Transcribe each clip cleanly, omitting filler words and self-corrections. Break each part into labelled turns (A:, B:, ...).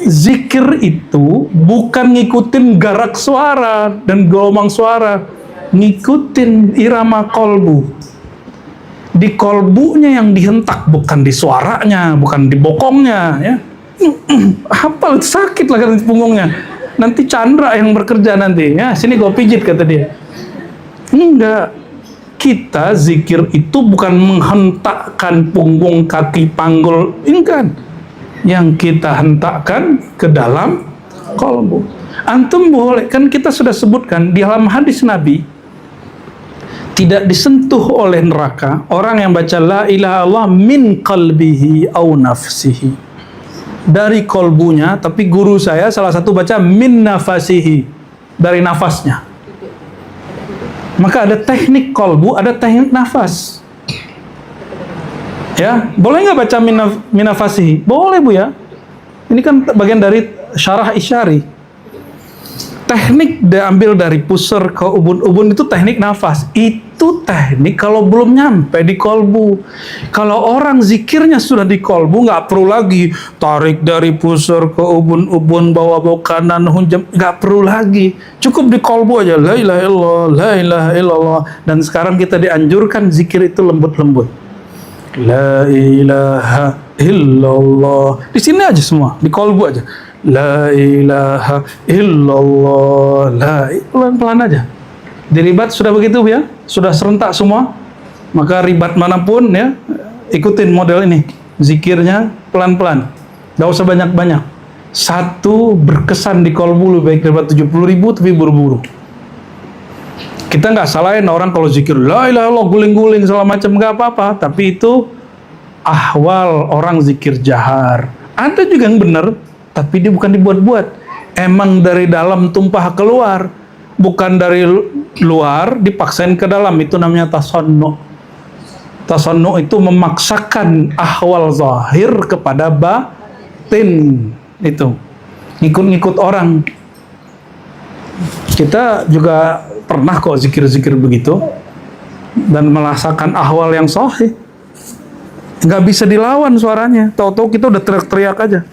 A: Zikir itu bukan ngikutin garak suara dan gelombang suara, ngikutin irama kolbu. Di kolbunya yang dihentak, bukan di suaranya, bukan di bokongnya, ya. Hafal, sakit lah kan punggungnya. Nanti Chandra yang bekerja nanti, ya sini gue pijit kata dia. Enggak, kita zikir itu bukan menghentakkan punggung, kaki, panggul, ini kan yang kita hentakkan ke dalam kolbu. Antum boleh, kan kita sudah sebutkan di dalam hadis Nabi, tidak disentuh oleh neraka orang yang baca la ilaha illallah min qalbihi au nafsihi, dari kolbunya, tapi guru saya salah satu baca min nafasihi, dari nafasnya. Maka ada teknik kolbu, ada teknik nafas. Ya, boleh nggak baca minafasihi? Boleh Bu ya. Ini kan bagian dari syarah isyari. Teknik diambil dari pusar ke ubun-ubun itu teknik nafas. Itu teknik kalau belum nyampe di kolbu. Kalau orang zikirnya sudah di kolbu, nggak perlu lagi tarik dari pusar ke ubun-ubun, bawa kanan, hunjam, nggak perlu lagi. Cukup di kolbu aja. La ilaha illallah, la ilaha illallah. Dan sekarang kita dianjurkan zikir itu lembut-lembut. La ilaha illallah. Di sini aja semua, di kolbu aja. La ilaha illallah. Pelan-pelan aja. Di ribat sudah begitu ya, sudah serentak semua. Maka ribat manapun ya, ikutin model ini. Zikirnya pelan-pelan, gak usah banyak-banyak. Satu berkesan di kolbu lebih baik daripada 70.000 tapi buru-buru. Kita nggak salahin orang kalau zikir la ilaha illallah guling-guling segala macam, nggak apa-apa, tapi itu ahwal orang zikir jahar. Ada juga yang benar, tapi dia bukan dibuat-buat, emang dari dalam tumpah keluar, bukan dari luar dipaksain ke dalam. Itu namanya tasannu. Tasannu itu memaksakan ahwal zahir kepada batin, itu ngikut-ngikut orang. Kita juga pernah kok zikir-zikir begitu dan merasakan ahwal yang sahih. Nggak bisa dilawan suaranya. Tahu-tahu kita udah teriak-teriak aja.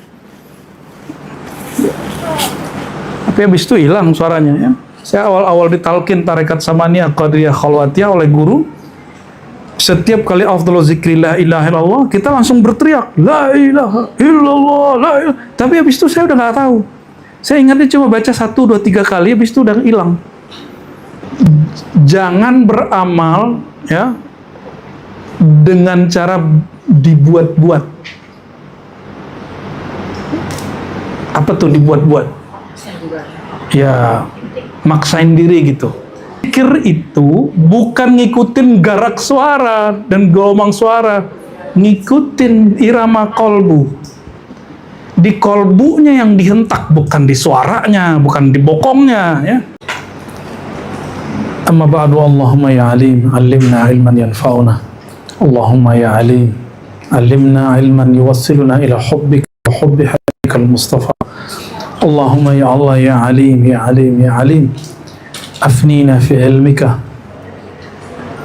A: Tapi habis itu hilang suaranya ya. Saya awal-awal ditalkin tarekat Samaniyah Qadiriyah Khalwatiyah oleh guru. Setiap kali afdhalu zikri la ilaha illallah, kita langsung berteriak la ilaha illallah, la ilaha. Tapi habis itu saya udah nggak tahu. Saya ingatnya cuma baca 1, 2, 3 kali, habis itu udah hilang. Jangan beramal ya dengan cara dibuat-buat. Apa tuh dibuat-buat? Ya, maksain diri gitu. Zikir itu bukan ngikutin garak suara dan gelombang suara, ngikutin irama kolbu. Di kolbunya yang dihentak, bukan di suaranya, bukan di bokongnya ya. Amma ba'du, Allahumma ya alim, alimna ilman yanfa'una. Allahumma ya alim, alimna ilman yuwassiluna ila hubbika wa hubbi habibikal Mustafa. Allahumma ya Allah ya alim, ya alim, ya alim, afnina fi ilmika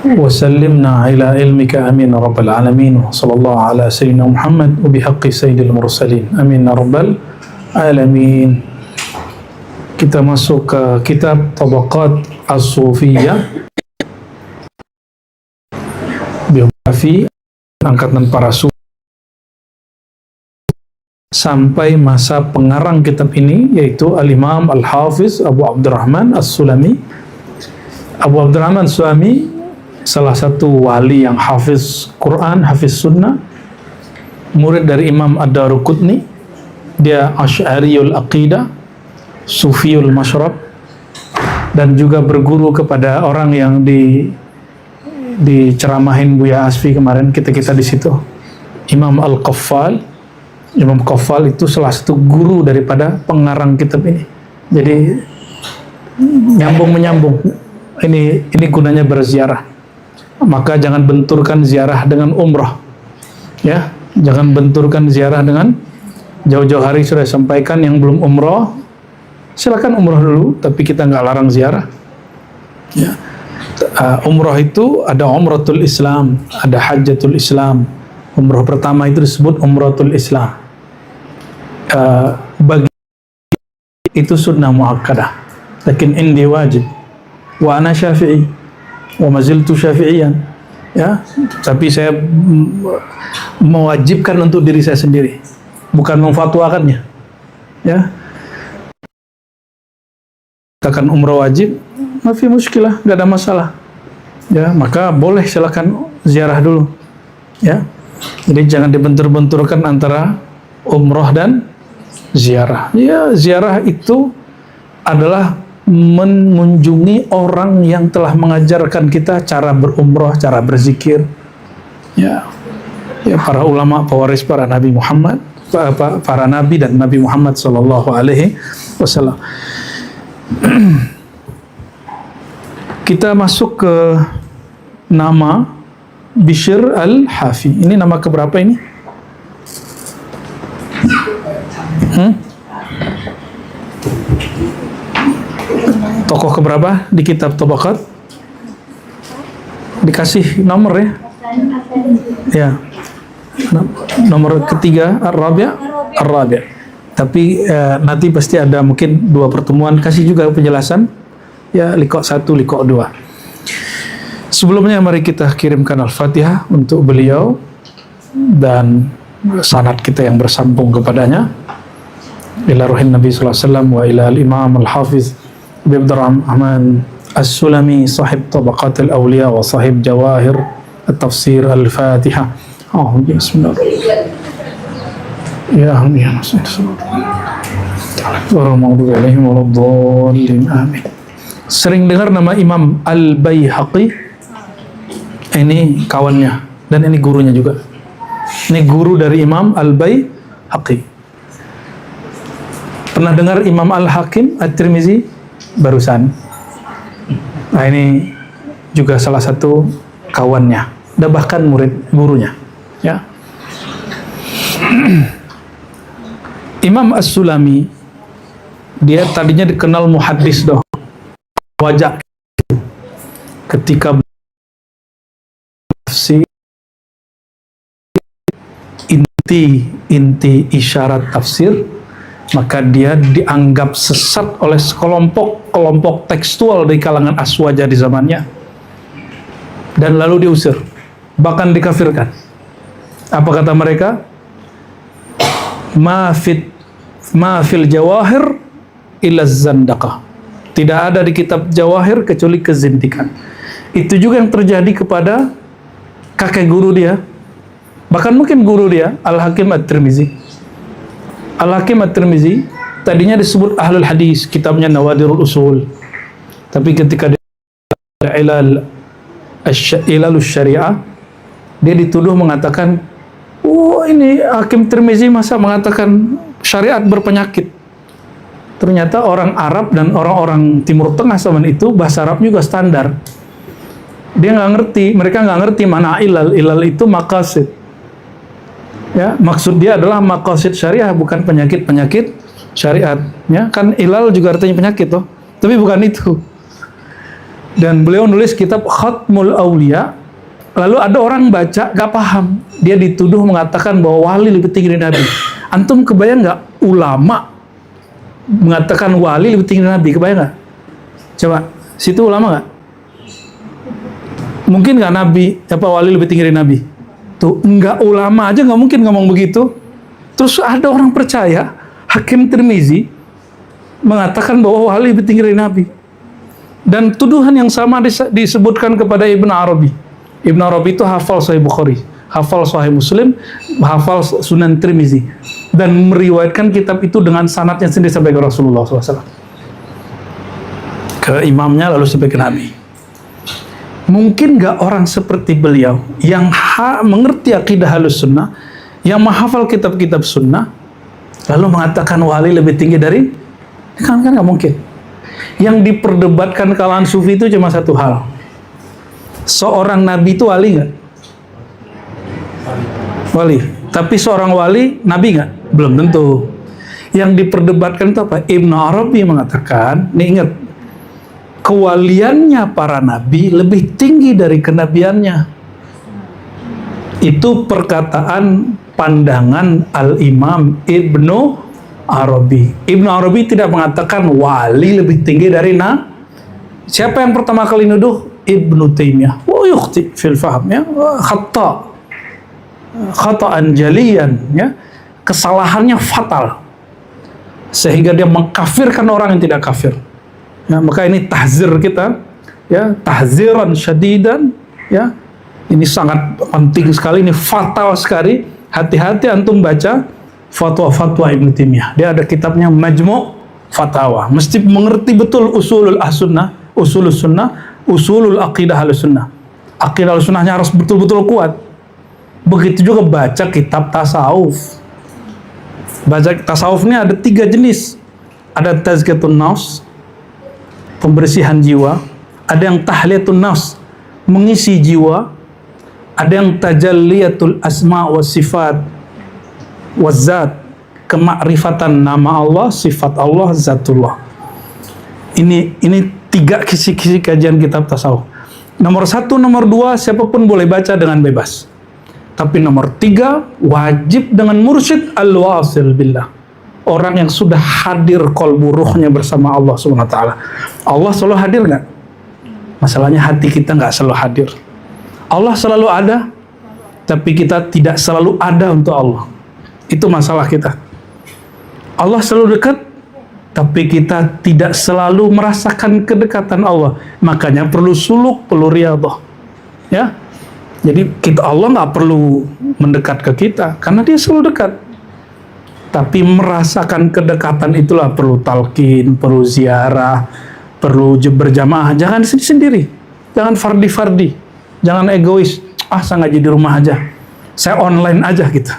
A: wa sallimna ila ilmika, amin ya rabbal alamin. Wa sallallahu ala sayyidina Muhammad wa bihaqqi sayyidil mursalin, amin ya rabbal alamin. Kita masuk ke kitab Tabaqat As-Sufiyah, biografi angkatan para sufi sampai masa pengarang kitab ini, yaitu Al-Imam Al-Hafiz Abu Abdurrahman As-Sulami. Abu Abdurrahman As-Sulami salah satu wali yang hafiz Quran, hafiz sunnah, murid dari Imam Ad-Daruqutni. Dia Asy'ariyul Aqidah, Sufiyul Masyrab, dan juga berguru kepada orang yang diceramahin Buya Asfi kemarin, kita di situ, Imam Al-Qaffal. Imam Qaffal itu salah satu guru daripada pengarang kitab ini. Jadi nyambung-menyambung. Ini gunanya berziarah. Maka jangan benturkan ziarah dengan umrah. Ya, jangan benturkan ziarah dengan jauh-jauh hari sudah sampaikan yang belum umrah. Silakan umrah dulu, tapi kita nggak larang ziarah. Ya. Umrah itu ada umratul Islam, ada hajjatul Islam. Umrah pertama itu disebut umratul Islam. bagi itu sunnah muakkadah, lakin indi wajib, wa ana syafi'i wa maziltu syafi'iyan, ya, tapi saya mewajibkan untuk diri saya sendiri, bukan memfatwakannya, ya. Katakan umrah wajib, mafi muskilah, nggak ada masalah, ya, maka boleh silakan ziarah dulu, ya. Jadi jangan dibentur-benturkan antara umroh dan ziarah. Ya, ziarah itu adalah mengunjungi orang yang telah mengajarkan kita cara berumroh, cara berzikir. Ya, ya, para ulama pewaris para Nabi Muhammad, para Nabi dan Nabi Muhammad Sallallahu Alaihi Wasallam. Kita masuk ke nama Bishr al-Hafi. Ini nama keberapa ini? Tokoh keberapa di kitab Tabaqat? Dikasih nomor ya? Ya. Nomor ketiga, Ar-Rabi'. Tapi nanti pasti ada mungkin 2 pertemuan, kasih juga penjelasan. Ya, liqa 1, liqa 2. Sebelumnya mari kita kirimkan Al-Fatihah untuk beliau dan sanad kita yang bersambung kepadanya. Ila ruhin Nabi sallallahu alaihi wasallam wa ila al-Imam Al-Hafiz Abi Abdurrahman As-Sulami sahib Tabaqat al-Awliya wa sahib Jawahir At-Tafsir Al-Fatihah. Bismillah. Ya amin. Amin. Sering dengar nama Imam Al-Baihaqi? Ini kawannya dan ini gurunya juga. Ini guru dari Imam Al-Baihaqi. Pernah dengar Imam Al-Hakim At-Tirmizi? Barusan. Nah, ini juga salah satu kawannya dan bahkan murid gurunya, ya. Imam As-Sulami, dia tadinya dikenal muhaddis doh. Wajah ketika tafsir inti isyarat tafsir, maka dia dianggap sesat oleh kelompok tekstual dari kalangan aswaja di zamannya, dan lalu diusir, bahkan dikafirkan. Apa kata mereka? Ma fil jawahir illa zandaqah. Tidak ada di kitab jawahir kecuali kezindikan. Itu juga yang terjadi kepada kakek guru dia, bahkan mungkin guru dia, Al-Hakim At-Tirmizi. Al-Hakim At-Tirmizi tadinya disebut Ahlul Hadis, kitabnya Nawadirul Usul. Tapi ketika dia Ilalus Syariah, dia dituduh mengatakan, oh ini Hakim Tirmizi masa mengatakan syariat berpenyakit. Ternyata orang Arab dan orang-orang Timur Tengah zaman itu bahasa Arab juga standar. Dia nggak ngerti, mereka nggak ngerti mana ilal. Ilal itu maqasid. Ya, maksud dia adalah maqasid syariah, bukan penyakit-penyakit syariat. Ya, kan ilal juga artinya penyakit toh. Tapi bukan itu. Dan beliau nulis kitab Khatmul Aulia. Lalu ada orang baca gak paham. Dia dituduh mengatakan bahwa wali lebih tinggi dari Nabi. Antum kebayang nggak ulama mengatakan wali lebih tinggi dari Nabi? Kebayang nggak? Coba, situ ulama nggak? Mungkin nggak Nabi, apa wali lebih tinggi dari Nabi? Tuh, nggak, ulama aja nggak mungkin ngomong begitu. Terus ada orang percaya, Hakim Tirmizi mengatakan bahwa wali lebih tinggi dari Nabi. Dan tuduhan yang sama disebutkan kepada Ibn Arabi. Ibn Arabi itu hafal Sahih Bukhari, hafal Sahih Muslim, hafal Sunan Tirmizi, dan meriwayatkan kitab itu dengan sanadnya sendiri sampai ke Rasulullah SAW, ke imamnya, lalu sampai ke Nabi. Mungkin gak orang seperti beliau yang mengerti akidah Ahlus Sunnah, yang menghafal kitab-kitab Sunnah, lalu mengatakan wali lebih tinggi dari, kan gak mungkin. Yang diperdebatkan kalangan sufi itu cuma satu hal. Seorang nabi itu wali nggak? Wali. Tapi seorang wali nabi nggak? Belum tentu. Yang diperdebatkan itu apa? Ibn Arabi mengatakan, nih ingat, kewaliannya para nabi lebih tinggi dari kenabiannya. Itu perkataan pandangan Al-Imam Ibnu Arabi. Ibnu Arabi tidak mengatakan wali lebih tinggi dari Siapa yang pertama kali nuduh? Ibnu Taimiyah. Wa yukhti fil fahm, ya. Khata'an jaliyan, ya. Kesalahannya fatal. Sehingga dia mengkafirkan orang yang tidak kafir. Ya, maka ini tahzir kita, ya, tahziran syadidan, ya. Ini sangat penting sekali, ini fatal sekali. Hati-hati antum baca fatwa-fatwa Ibnu Taimiyah. Dia ada kitabnya Majmu' Fatawa. Mesti mengerti betul usulul sunnah, usulul aqidah sunnah. Aqidah sunnahnya harus betul-betul kuat. Begitu juga baca kitab tasawuf. Baca tasawuf ini ada 3 jenis. Ada tazkiyatun nafs, pembersihan jiwa. Ada yang tahliyatun nafs, mengisi jiwa. Ada yang tajalliyatul asma wa sifat wa zat, kemakrifatan nama Allah, sifat Allah, zatullah. Ini 3 kisi-kisi kajian kitab tasawuf. Nomor 1, nomor 2 siapapun boleh baca dengan bebas. Tapi nomor 3 wajib dengan mursyid al-wasil billah. Orang yang sudah hadir qalbu ruhnya bersama Allah Subhanahu wa taala. Allah selalu hadir nggak? Masalahnya hati kita nggak selalu hadir. Allah selalu ada, tapi kita tidak selalu ada untuk Allah. Itu masalah kita. Allah selalu dekat, tapi kita tidak selalu merasakan kedekatan Allah. Makanya perlu suluk, perlu riyadhah. Ya, jadi Allah nggak perlu mendekat ke kita, karena Dia selalu dekat. Tapi merasakan kedekatan itulah perlu talqin, perlu ziarah, perlu berjamaah. Jangan sendiri, jangan fardi-fardi. Jangan egois, saya ngaji di rumah aja, saya online aja gitu.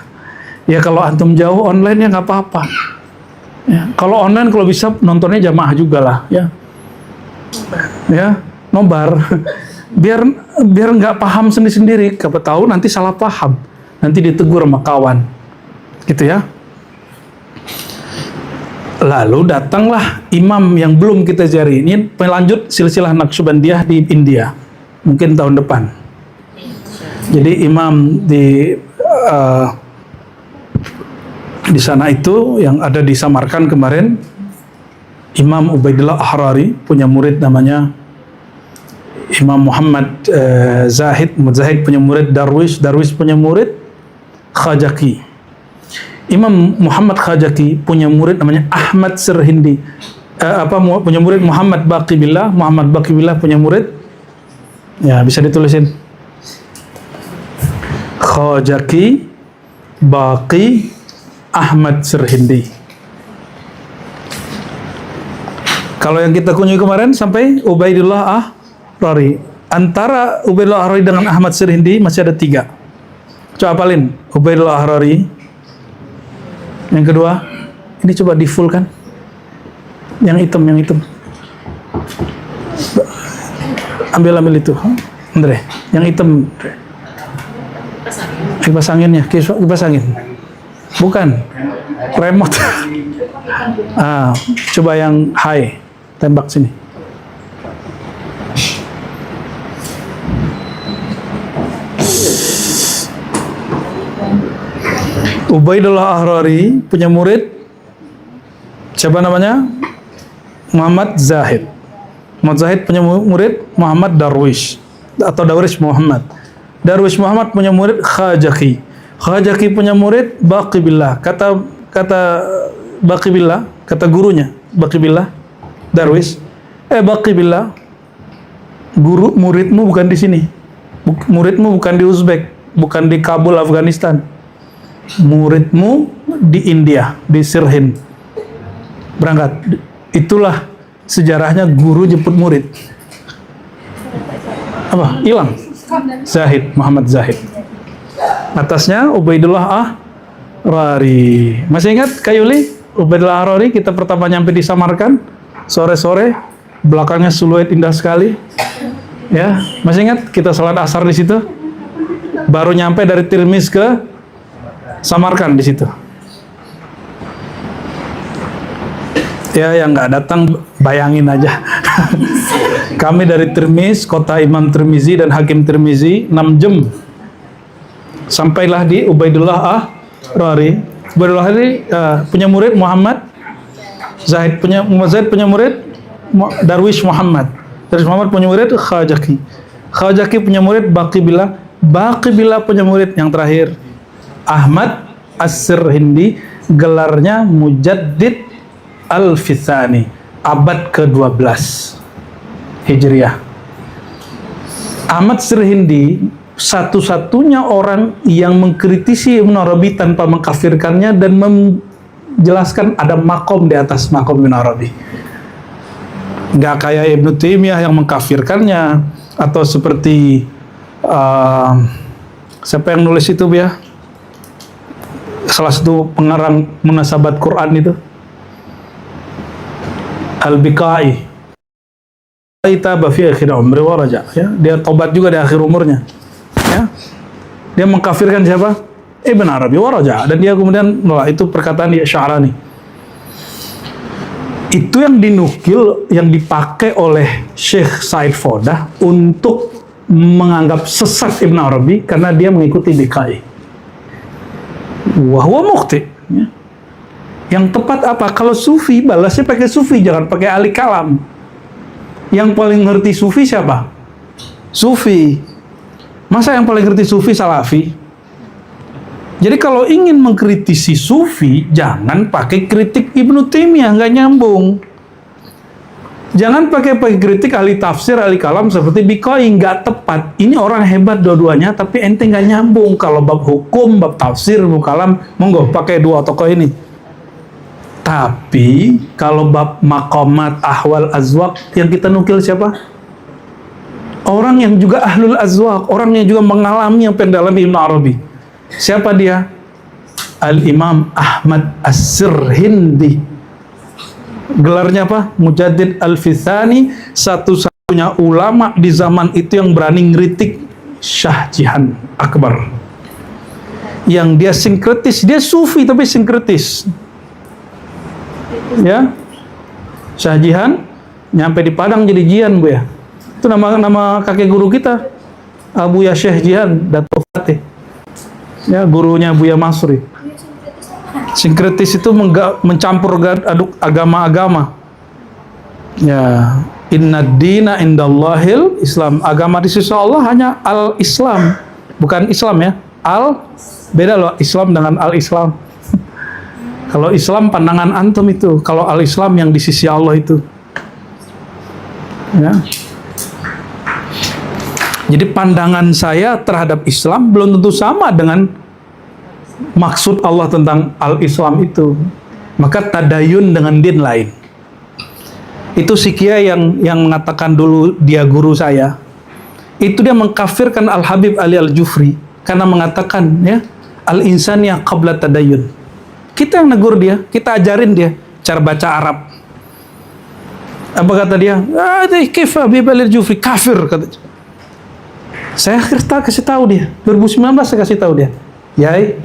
A: Ya kalau antum jauh online ya nggak apa-apa. Ya, kalau online kalau bisa nontonnya jamaah juga lah, ya. Ya, nobar. biar nggak paham sendiri-sendiri. Siapa tahu nanti salah paham, nanti ditegur sama kawan, gitu ya. Lalu datanglah imam yang belum kita jari. Ini pelanjut silsilah Naqsyabandiyah di India. Mungkin tahun depan. Jadi imam di sana itu yang ada di Samarkand kemarin, Imam Ubaidillah Ahrari punya murid namanya Imam Muhammad Zahid punya murid Darwish punya murid Khajaki. Imam Muhammad Khajaki punya murid namanya Ahmad Sirhindi. Punya murid Muhammad Baqi Billah punya murid, ya bisa ditulisin, Khajaki, Baqi, Ahmad Sirhindi. Kalau yang kita kunjungi kemarin sampai Ubaidillah Ahrari. Antara Ubaidillah Ahrari dengan Ahmad Sirhindi masih ada 3. Coba hafalin. Ubaidillah Ahrari. Yang kedua, ini coba di full kan? Yang hitam. Ambil itu, Andre. Yang hitam. Kipas anginnya, kipas angin. Bukan. Remote. Coba yang high. Tembak sini. Ubaidillah Ahrari punya murid, siapa namanya? Muhammad Zahid. Muhammad Zahid punya murid Muhammad Darwish atau Darwish Muhammad. Darwish Muhammad punya murid Khajaki. Khajaki punya murid Baqi Billah. Kata Baqi Billah, kata gurunya Baqi Billah, Darwish, Baqi Billah, guru muridmu bukan di sini. Muridmu bukan di Uzbek, bukan di Kabul, Afghanistan. Muridmu di India, di Sirhind. Berangkat. Itulah sejarahnya guru jemput murid. Apa? Hilang. Zahid, Muhammad Zahid. Atasnya Ubaidillah Ahrari. Masih ingat Kak Yuli? Ubaidillah Ahrari kita pertama nyampe di Samarkand, sore-sore, belakangnya siluet indah sekali. Ya, masih ingat kita salat asar di situ? Baru nyampe dari Tirmiz ke Samarkand di situ. Ya, yang nggak datang bayangin aja. Kami dari Tirmiz, kota Imam Tirmizi dan Hakim Tirmizi, 6 jam. Sampailah di Ubaidillah Ahrari. Zubaidul Lahiri punya murid Muhammad Zahid, punya murid Darwish Muhammad. Darwish Muhammad punya murid Khawajaki. Khawajaki punya murid Baqi Billah. Baqi Billah punya murid yang terakhir Ahmad As-Sirhindi, gelarnya Mujaddid Al-Fithani, abad ke-12 Hijriah. Ahmad Sirhindi satu-satunya orang yang mengkritisi Ibn Arabi tanpa mengkafirkannya dan menjelaskan ada makom di atas makom Ibn Arabi. Nggak kayak Ibn Taimiyah yang mengkafirkannya, atau seperti siapa yang nulis itu ya? Salah satu pengarang munasabat Quran itu, Al-Biqai. Taba fi akhir umri wa raja, ya. Dia tobat juga di akhir umurnya. Ya. Dia mengkafirkan siapa? Ibn Arabi wa raja, dan dia kemudian itu perkataan di Sya'rani. Itu yang dinukil, yang dipakai oleh Syekh Said Fodah untuk menganggap sesat Ibn Arabi karena dia mengikuti Biqai. Wa huwa mukhti. Ya. Yang tepat apa? Kalau sufi, balasnya pakai sufi, jangan pakai ahli kalam. Yang paling ngerti sufi siapa? Sufi. Masa yang paling ngerti sufi salafi? Jadi kalau ingin mengkritisi sufi, jangan pakai kritik Ibnu Taimiyah, nggak nyambung. Jangan pakai kritik ahli tafsir, ahli kalam seperti Biqai, nggak tepat. Ini orang hebat dua-duanya, tapi ente nggak nyambung. Kalau bab hukum, bab tafsir, bab kalam, monggo pakai dua tokoh ini. Tapi kalau bab maqamat, ahwal, azwaq, yang kita nukil siapa? Orang yang juga ahlul azwaq, orang yang juga mengalami yang pendalami Ibn Arabi. Siapa dia? Al-Imam Ahmad As-Sirhindi. Gelarnya apa? Mujaddid Al-Fithani, satu-satunya ulama di zaman itu yang berani ngeritik Syah Jihan Akbar. Yang dia sinkretis, dia sufi tapi sinkretis. Ya, Syah Jihan nyampe di Padang jadi Jihan, Bu ya. Itu nama kakek guru kita, Abu Ya Syekh Jihan Dato' Fatih. Ya, gurunya Buya Masri. Sinkretis itu mencampur aduk agama-agama. Ya, inna dina indallahil Islam. Agama di sisi Allah hanya al-Islam, bukan Islam ya. Beda loh Islam dengan al-Islam. Kalau Islam pandangan antum itu, kalau al-Islam yang di sisi Allah itu. Ya. Jadi pandangan saya terhadap Islam belum tentu sama dengan maksud Allah tentang al-Islam itu. Maka tadayun dengan din lain. Itu Sikia yang mengatakan dulu dia guru saya. Itu dia mengkafirkan Al-Habib Ali Al-Jufri karena mengatakan ya al-insaniyah qabla tadayun. Kita yang negur dia, kita ajarin dia cara baca Arab. Apa kata dia? Kif Habib Ali Al-Jufri kafir, kata. Saya kasih tahu dia 2019, saya kasih tahu dia. Yai,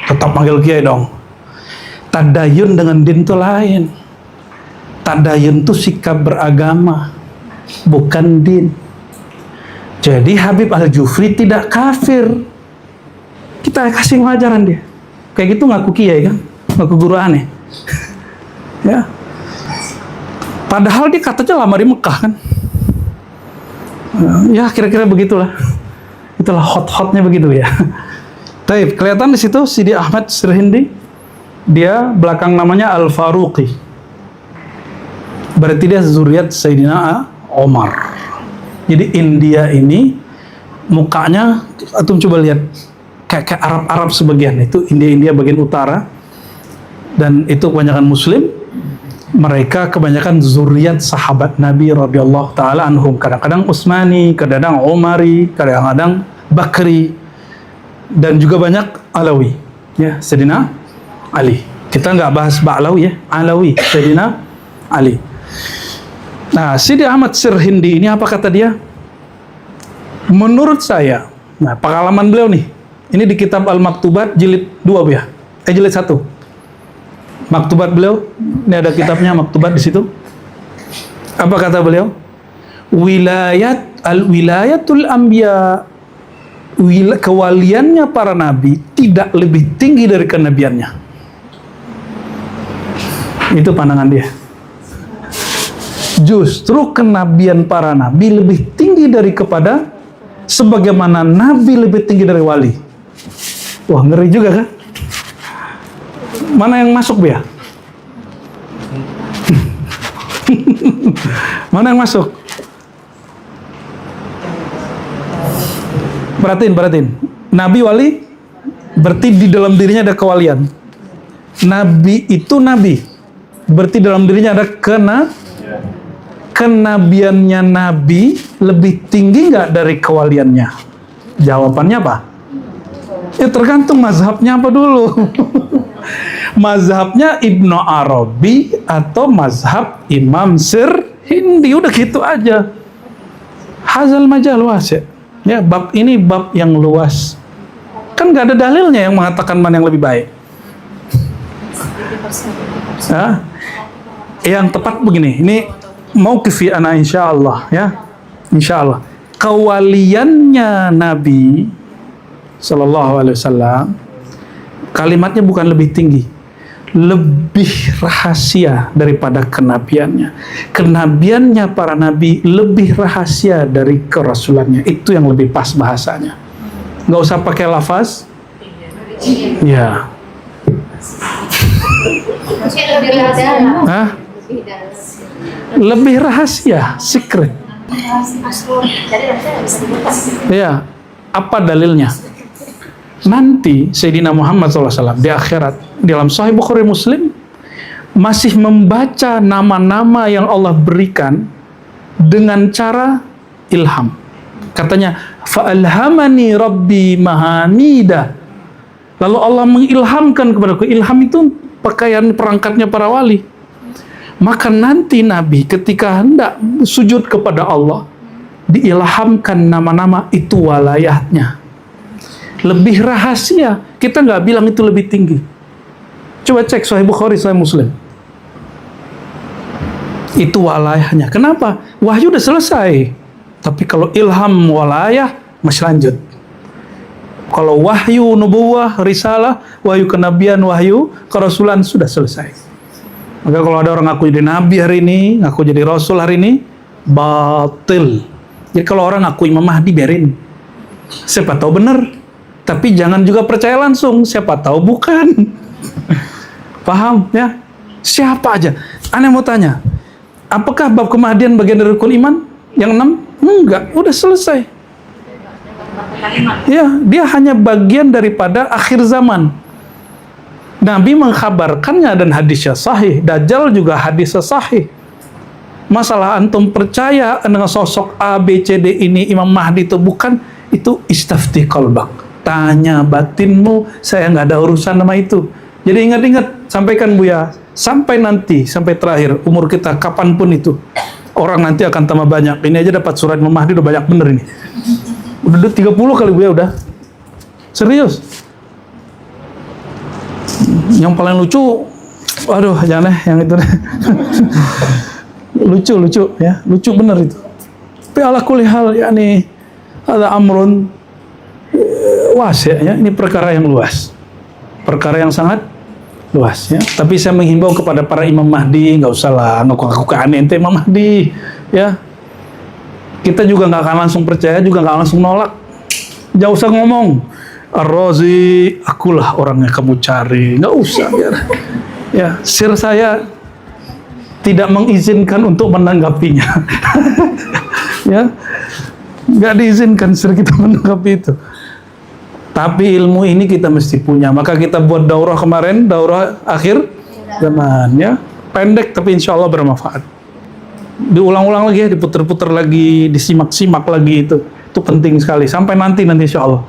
A: tetap panggil kiai dong. Tadayun dengan din itu lain. Tadayun itu sikap beragama, bukan din. Jadi Habib Al-Jufri tidak kafir. Kita kasih pengajaran dia. Kayak gitu ngaku kiai kan, ngaku guru aneh. Ya. Padahal dia katanya lama di Mekah kan. Ya kira-kira begitulah. Itulah hot-hotnya begitu ya. Taib, kelihatan di situ Sidi Ahmad Sirhindi, dia belakang namanya Al-Faruqi. Berarti dia zuriat Sayyidina Omar. Jadi India ini mukanya, antum coba lihat kayak Arab-Arab sebagian, itu India bagian utara, dan itu kebanyakan Muslim. Mereka kebanyakan zuriat sahabat Nabi radhiyallahu taala anhum. Kadang-kadang Utsmani, kadang-kadang Umari, kadang-kadang Bakri, dan juga banyak Alawi. Ya, Sayyidina Ali. Kita nggak bahas Ba'lawi ya, Alawi, Sayyidina Ali. Nah, Sidi Ahmad Sirhindi ini apa kata dia? Menurut saya, nah pengalaman beliau nih, ini di kitab Al-Maktubat jilid 2 ya, jilid 1. Maktubat beliau, ini ada kitabnya Maktubat di situ. Apa kata beliau? Wilayatul anbiya kewaliannya para nabi tidak lebih tinggi dari kenabiannya. Itu pandangan dia. Justru kenabian para nabi lebih tinggi daripada sebagaimana nabi lebih tinggi dari wali. Wah, ngeri juga kan? Mana yang masuk, ya? Mana yang masuk? Perhatiin. Nabi wali berarti di dalam dirinya ada kewalian. Nabi itu nabi, berarti dalam dirinya ada kenabiannya nabi lebih tinggi nggak dari kewaliannya? Jawabannya apa? Ya tergantung mazhabnya apa dulu. Mazhabnya Ibnu Arabi atau mazhab Imam Sirhindi, udah gitu aja. Hazal majal wasi'. Ya, bab ini bab yang luas. Kan nggak ada dalilnya yang mengatakan mana yang lebih baik. Ya, yang tepat begini. Ini mauqifi ana insyaallah ya. Insyaallah. Kewaliannya Nabi Sallallahu Alaihi Wasallam, kalimatnya bukan lebih tinggi, lebih rahasia daripada kenabiannya. Kenabiannya para nabi lebih rahasia dari kerasulannya. Itu yang lebih pas bahasanya. Nggak usah pakai lafaz. Ya. Hah? Lebih rahasia, secret. Ya. Apa dalilnya? Nanti Sayyidina Muhammad SAW di akhirat, dalam Sahih Bukhari Muslim, masih membaca nama-nama yang Allah berikan dengan cara ilham. Katanya, fa'alhamani rabbi mahamidah. Lalu Allah mengilhamkan kepadaku. Ilham itu pakaian perangkatnya para wali. Maka nanti Nabi ketika hendak sujud kepada Allah, diilhamkan nama-nama itu walayahnya. Lebih rahasia. Kita nggak bilang itu lebih tinggi. Coba cek Sahih Bukhari, Sahih Muslim. Itu walayahnya. Kenapa? Wahyu udah selesai. Tapi kalau ilham walayah, masih lanjut. Kalau wahyu nubuwah, risalah, wahyu kenabian, wahyu kerasulan sudah selesai. Maka kalau ada orang ngaku jadi nabi hari ini, ngaku jadi rasul hari ini, batil. Jadi kalau orang ngaku Imam Mahdi, biarin. Siapa tahu benar. Tapi jangan juga percaya langsung, siapa tahu bukan. Paham ya? Siapa aja. Aneh mau tanya, apakah bab kemahdian bagian dari rukun iman? Yang 6? Enggak, udah selesai. Ya, dia hanya bagian daripada akhir zaman. Nabi mengkhabarkannya dan hadisnya sahih. Dajjal juga hadisnya sahih. Masalah antum percaya dengan sosok A, B, C, D ini Imam Mahdi itu bukan, itu istafti qalbak. Tanya batinmu, saya nggak ada urusan sama itu. Jadi ingat-ingat, sampaikan Buya, sampai nanti, sampai terakhir umur kita, kapanpun itu, orang nanti akan tambah banyak. Ini aja dapat surat Imam Mahdi udah banyak bener ini. Udah 30 kali Buya udah. Serius. Yang paling lucu, aduh jangan deh yang itu deh. lucu ya, lucu bener itu. Tapi ala kulli hal, yakni ada amrun wasi' ya, ini perkara yang luas, perkara yang sangat luas ya. Tapi saya menghimbau kepada para Imam Mahdi, nggak usah lah ngaku-ngaku keanehan ente Imam Mahdi ya. Kita juga nggak akan langsung percaya, juga nggak langsung nolak. Nggak usah ngomong Ar-Razi, akulah orang yang kamu cari, nggak usah biar. Ya, sir saya tidak mengizinkan untuk menanggapinya. Ya, nggak diizinkan sir kita menanggapi itu. Tapi ilmu ini kita mesti punya. Maka kita buat daurah kemarin, daurah akhir zaman ya. Pendek tapi insya Allah bermanfaat. Diulang-ulang lagi ya, diputer-puter lagi, disimak-simak lagi itu. Itu penting sekali. Sampai nanti insya Allah.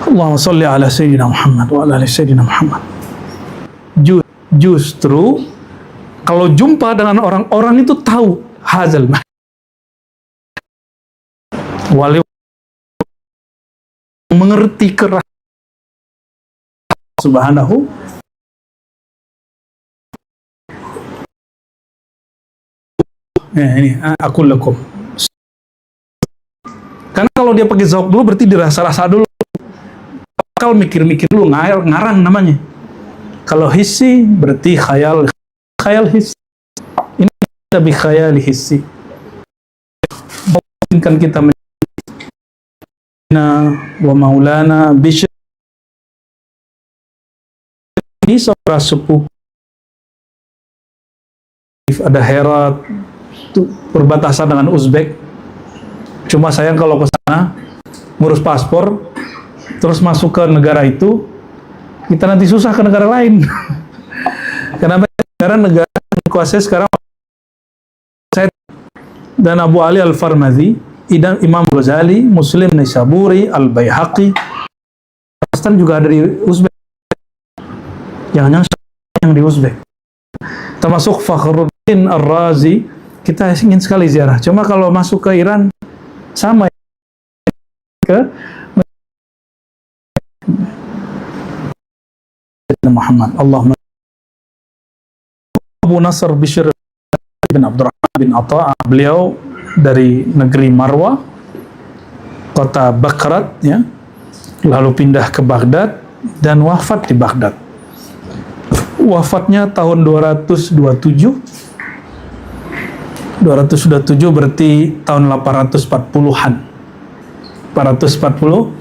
A: Allahumma sholli ala Sayyidina Muhammad wa ala ali Sayyidina Muhammad. Justru kalau jumpa dengan orang-orang itu tahu hazal wali mengerti keras subhanahu. Ini aku lakum. Karena kalau kalau dia pakai zauk dulu berarti dirasa-rasa dulu. Akal mikir-mikir dulu, ngarang namanya. Kalau hissi berarti khayal hissi. Ini lebih khayal hissi. Mungkin kita wa maulana Bishr ini seorang sepuh, ada Herat itu berbatasan dengan Uzbek. Cuma sayang kalau ke sana ngurus paspor terus masuk ke negara itu, kita nanti susah ke negara lain. Karena negara dikuasai sekarang dan Abu Ali Al-Farmazi, Imam Ghazali, Muslim Naisaburi, Al-Baihaqi, Pakistan juga ada di Uzbek. Jangan-jangan yang di Uzbek. Termasuk Fakhruddin Ar-Razi, kita ingin sekali ziarah. Cuma kalau masuk ke Iran, sama ke Muhammad. Allahumma Abu Nasr Bishr bin Abdurrahman bin Atta, beliau dari negeri Marwa, kota Bakrat, ya, lalu pindah ke Baghdad dan wafat di Baghdad. Wafatnya tahun 227 berarti tahun 840-an. 841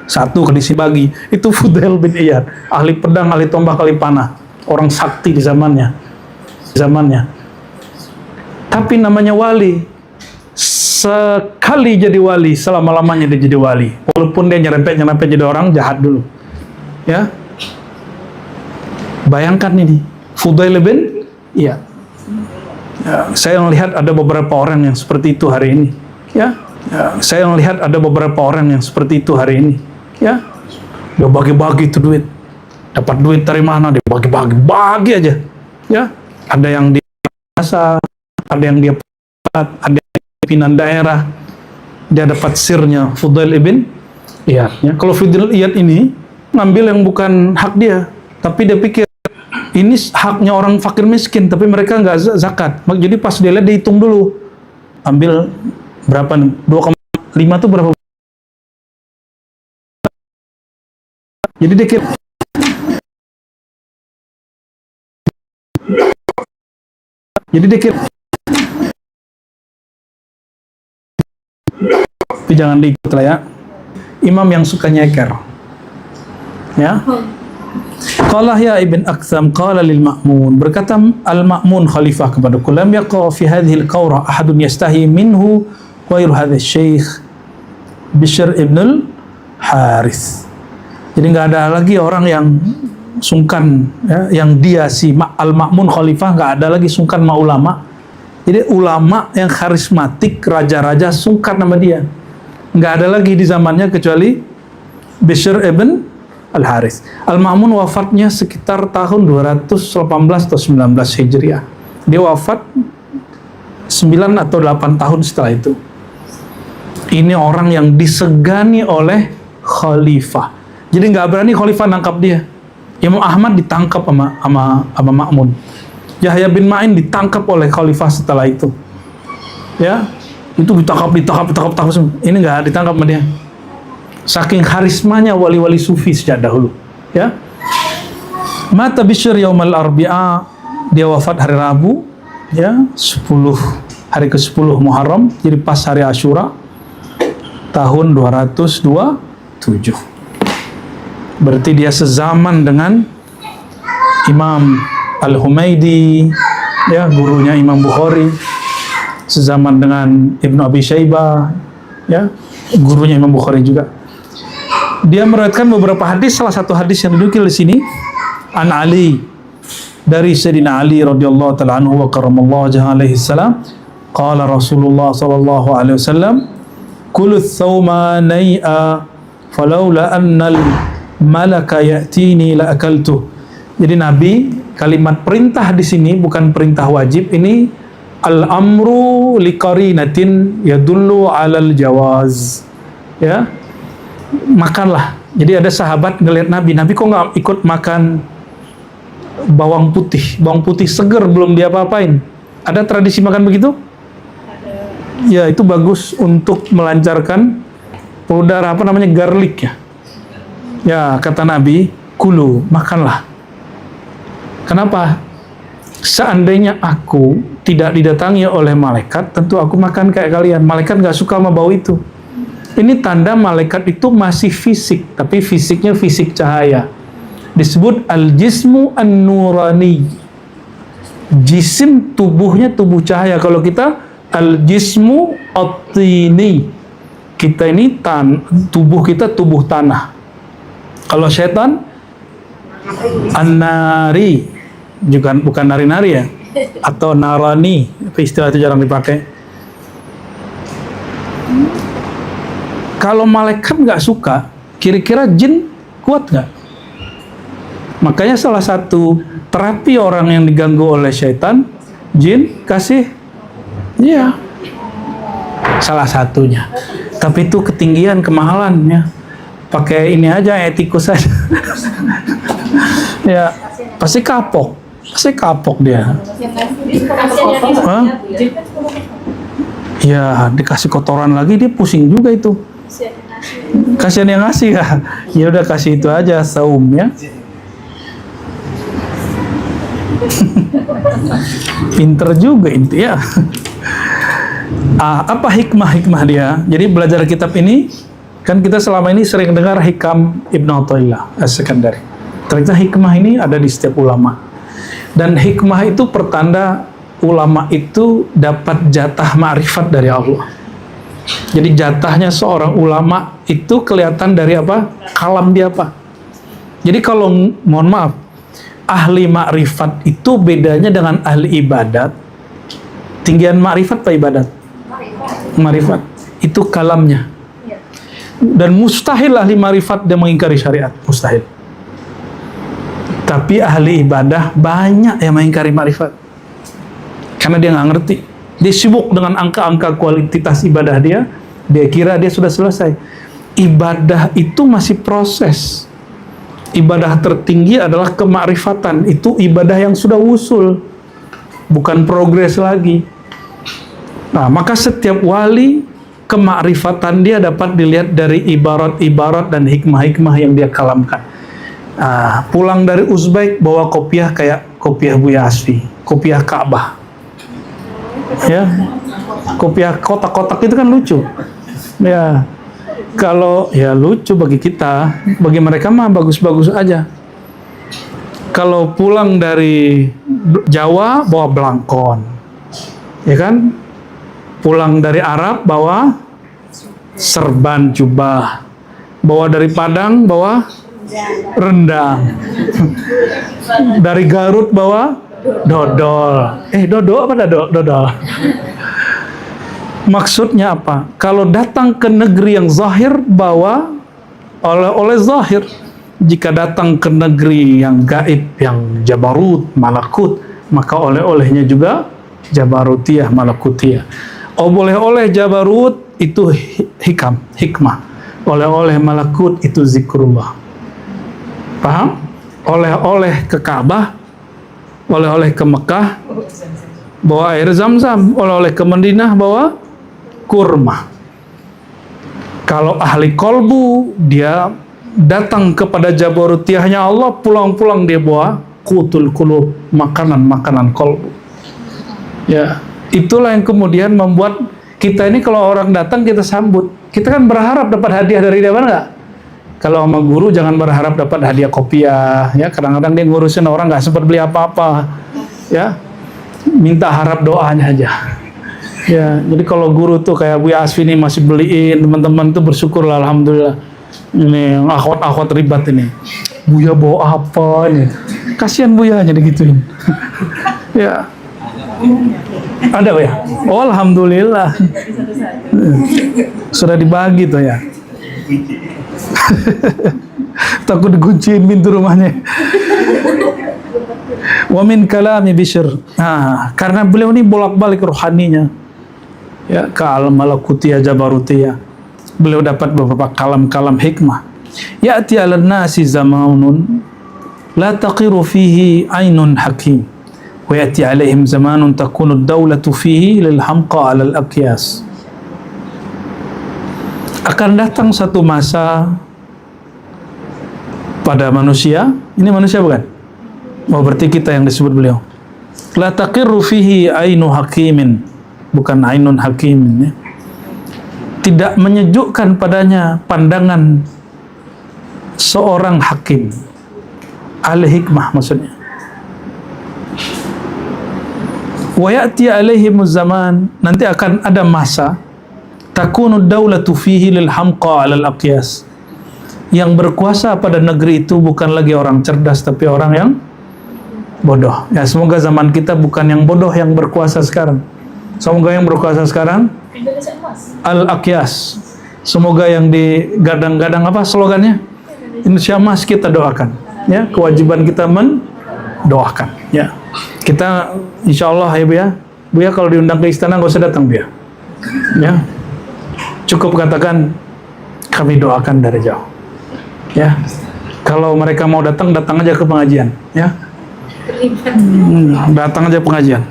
A: kalau dibagi. Itu Fudail bin Iyad, ahli pedang, ahli tombak, ahli panah, orang sakti di zamannya. Tapi namanya wali. Sekali jadi wali, selama-lamanya dia jadi wali. Walaupun dia nyerempet jadi orang jahat dulu. Ya. Bayangkan ini, Fudail bin Iyad. Ya, saya melihat ada beberapa orang yang seperti itu hari ini. Ya, saya melihat ada beberapa orang yang seperti itu hari ini. Ya, dia bagi-bagi itu duit. Dapat duit dari mana? Dia bagi aja. Ya, ada yang dia biasa, ada yang dia ada yang pimpinan daerah. Dia dapat sirnya Fudail bin Iyad. Ya, kalau Fudail Iyad ini ngambil yang bukan hak dia, tapi dia pikir ini haknya orang fakir miskin, tapi mereka nggak zakat. Jadi pas dia lihat, dihitung dulu. Ambil berapa nih? 2,5 itu berapa? Jadi dia kira, tapi jangan diikut lah ya. Imam yang suka nyeker. Ya. Qala ya Ibn Aktham qala lil Ma'mun, berkata Al-Ma'mun khalifah kepada lam yaqa fi hadhihi al-qawra ahadun yastahi minhu ghairu hadha syekh Bishr ibn al-Harith. Jadi nggak ada lagi orang yang sungkan, ya, yang dia si Al-Ma'mun khalifah, nggak ada lagi sungkan sama ulama. Jadi ulama yang karismatik, raja-raja sungkan sama dia. Nggak ada lagi di zamannya kecuali Bishr ibn Al-Harith. Al-Ma'mun wafatnya sekitar tahun 218 atau 19 Hijriah. Dia wafat 9 atau 8 tahun setelah itu. Ini orang yang disegani oleh khalifah. Jadi nggak berani khalifah nangkap dia. Imam Ahmad ditangkap sama Ma'mun. Yahya bin Ma'in ditangkap oleh khalifah setelah itu. Ya, itu ditangkap. Ini nggak ditangkap sama dia. Saking karismanya wali-wali sufi sejak dahulu. Ya. Mata Bishr yaumal arbi'a, dia wafat hari Rabu, ya, hari ke-10 Muharram, jadi pas hari Asyura tahun 227. Berarti dia sezaman dengan Imam Al-Humaidi, ya, gurunya Imam Bukhari, sezaman dengan Ibnu Abi Syaibah, ya, gurunya Imam Bukhari juga. Dia meriwayatkan beberapa hadis, salah satu hadis yang dinukil di sini an Ali, dari Sayyidina Ali radhiyallahu ta'ala anhu wa karamallahu wajhahu alaihi salam, qala Rasulullah sallallahu alaihi wasallam, kullu thawma nai'a falawla annal malaka ya'tini la akaltu. Jadi Nabi, kalimat perintah di sini bukan perintah wajib, ini al-amru liqarinatin yadullu alal jawaz. Ya, makanlah. Jadi ada sahabat ngelihat Nabi kok nggak ikut makan bawang putih seger, belum dia apa-apain. Ada tradisi makan begitu? Ada. Ya, itu bagus untuk melancarkan Udara apa namanya, garlic ya. Ya, kata Nabi, kulu, makanlah. Kenapa? Seandainya aku tidak didatangi oleh malaikat, tentu aku makan kayak kalian. Malaikat nggak suka sama bau itu. Ini tanda malaikat itu masih fisik, tapi fisiknya fisik cahaya. Disebut al-jismu an-nurani. Jisim tubuhnya tubuh cahaya. Kalau kita al-jismu at-tini. Kita ini tubuh kita tubuh tanah. Kalau setan an-nari, juga bukan nari-nari ya, atau narani, istilah itu jarang dipakai. Kalau malaikat nggak suka, kira-kira jin kuat nggak? Makanya salah satu terapi orang yang diganggu oleh syaitan, jin kasih, iya, salah satunya. Tapi itu ketinggian, kemahalannya. Pakai ini aja, etikus aja. Ya, pasti kapok dia. Hah? Ya, dikasih kotoran lagi dia pusing juga itu. Kasihan yang ngasih ya. Ya udah kasih itu aja, saum ya. Pinter juga itu ya. Apa hikmah dia? Jadi belajar kitab ini, kan kita selama ini sering dengar hikam Ibnu Athaillah As-Sekandari. Ternyata hikmah ini ada di setiap ulama. Dan hikmah itu pertanda ulama itu dapat jatah ma'rifat dari Allah. Jadi jatahnya seorang ulama itu kelihatan dari apa? Kalam dia apa? Jadi kalau, mohon maaf, ahli ma'rifat itu bedanya dengan ahli ibadat. Tinggian ma'rifat apa ibadat? Ma'rifat. Itu kalamnya. Dan mustahil ahli ma'rifat dia mengingkari syariat. Mustahil. Tapi ahli ibadah banyak yang mengingkari ma'rifat. Karena dia nggak ngerti. Dia sibuk dengan angka-angka kualitas ibadah dia. Dia kira dia sudah selesai. Ibadah itu masih proses. Ibadah tertinggi adalah kemakrifatan. Itu ibadah yang sudah usul. Bukan progres lagi. Nah, maka setiap wali, kemakrifatan dia dapat dilihat dari ibarat-ibarat dan hikmah-hikmah yang dia kalamkan. Pulang dari Uzbek bawa kopiah kayak kopiah Buya Asfi, kopiah Ka'bah. Ya, kopiah kotak-kotak itu kan lucu. Ya, kalau ya lucu bagi kita, bagi mereka mah bagus-bagus aja. Kalau pulang dari Jawa bawa belangkon, ya kan? Pulang dari Arab bawa serban jubah, bawa dari Padang bawa rendang, dari Garut bawa dodol. Dodol apa dodol? Maksudnya apa? Kalau datang ke negeri yang zahir bawa oleh-oleh zahir. Jika datang ke negeri yang gaib, yang jabarut, malakut, maka oleh-olehnya juga jabarutiyah, malakutiyah. Oleh-oleh jabarut itu hikmah. Oleh-oleh malakut itu zikrullah. Paham? Oleh-oleh ke Ka'bah, oleh-oleh ke Mekah bawa air Zam-Zam, oleh-oleh ke Madinah bawa kurma. Kalau ahli kolbu, dia datang kepada jabarutiyahnya Allah, pulang-pulang dia bawa qutul qulub, makanan-makanan kolbu. Ya, itulah yang kemudian membuat kita ini kalau orang datang kita sambut. Kita kan berharap dapat hadiah dari dia, enggak? Kalau sama guru jangan berharap dapat hadiah kopiah, ya. Kadang-kadang dia ngurusin orang nggak sempat beli apa-apa, ya. Minta harap doanya aja. Ya, jadi kalau guru tuh kayak Buya Asfi ini masih beliin, teman-teman tuh bersyukurlah, alhamdulillah. Ini akhwat-akhwat ribat ini. Buya bawa apa ini? Kasihan Buyanya digituin. Ya. Ada ya? Oh, alhamdulillah. Sudah dibagi tuh ya. Takut dikunciin pintu rumahnya. Wa min kalami Bishr. Karena beliau ini bolak-balik rohaninya. Ya, kalam malakutiyah jabarutiyah. Beliau dapat beberapa kalam-kalam hikmah. Ya'ti 'alan nasi zamanun la taqiru fihi 'ainun hakim. Wa ya'ti 'alaihim zamanun takunu ad-dawlatu fihi lil hamqa 'ala al-aqyas. akan datang satu masa pada manusia, ini manusia bukan? Oh, berarti kita yang disebut beliau. La taqirru fihi ainu hakimin, bukan ainun hakimin ya. Tidak menyejukkan padanya pandangan seorang hakim, ahli hikmah maksudnya. Wa ya'ti alaihimuz zaman, nanti akan ada masa takunu daulatu fihi lil hamqa 'alal aqyas. Yang berkuasa pada negeri itu bukan lagi orang cerdas tapi orang yang bodoh. Ya, semoga zaman kita bukan yang bodoh yang berkuasa sekarang. Semoga yang berkuasa sekarang al-aqyas. Semoga yang digadang-gadang apa slogannya? Indonesia Emas, kita doakan. Ya, kewajiban kita mendoakan. Ya, kita insya Allah ya Bu ya. Bu ya kalau diundang ke istana nggak usah datang Bu ya. Ya, cukup katakan kami doakan dari jauh. Ya, kalau mereka mau datang, datang aja ke pengajian. Ya, datang aja pengajian.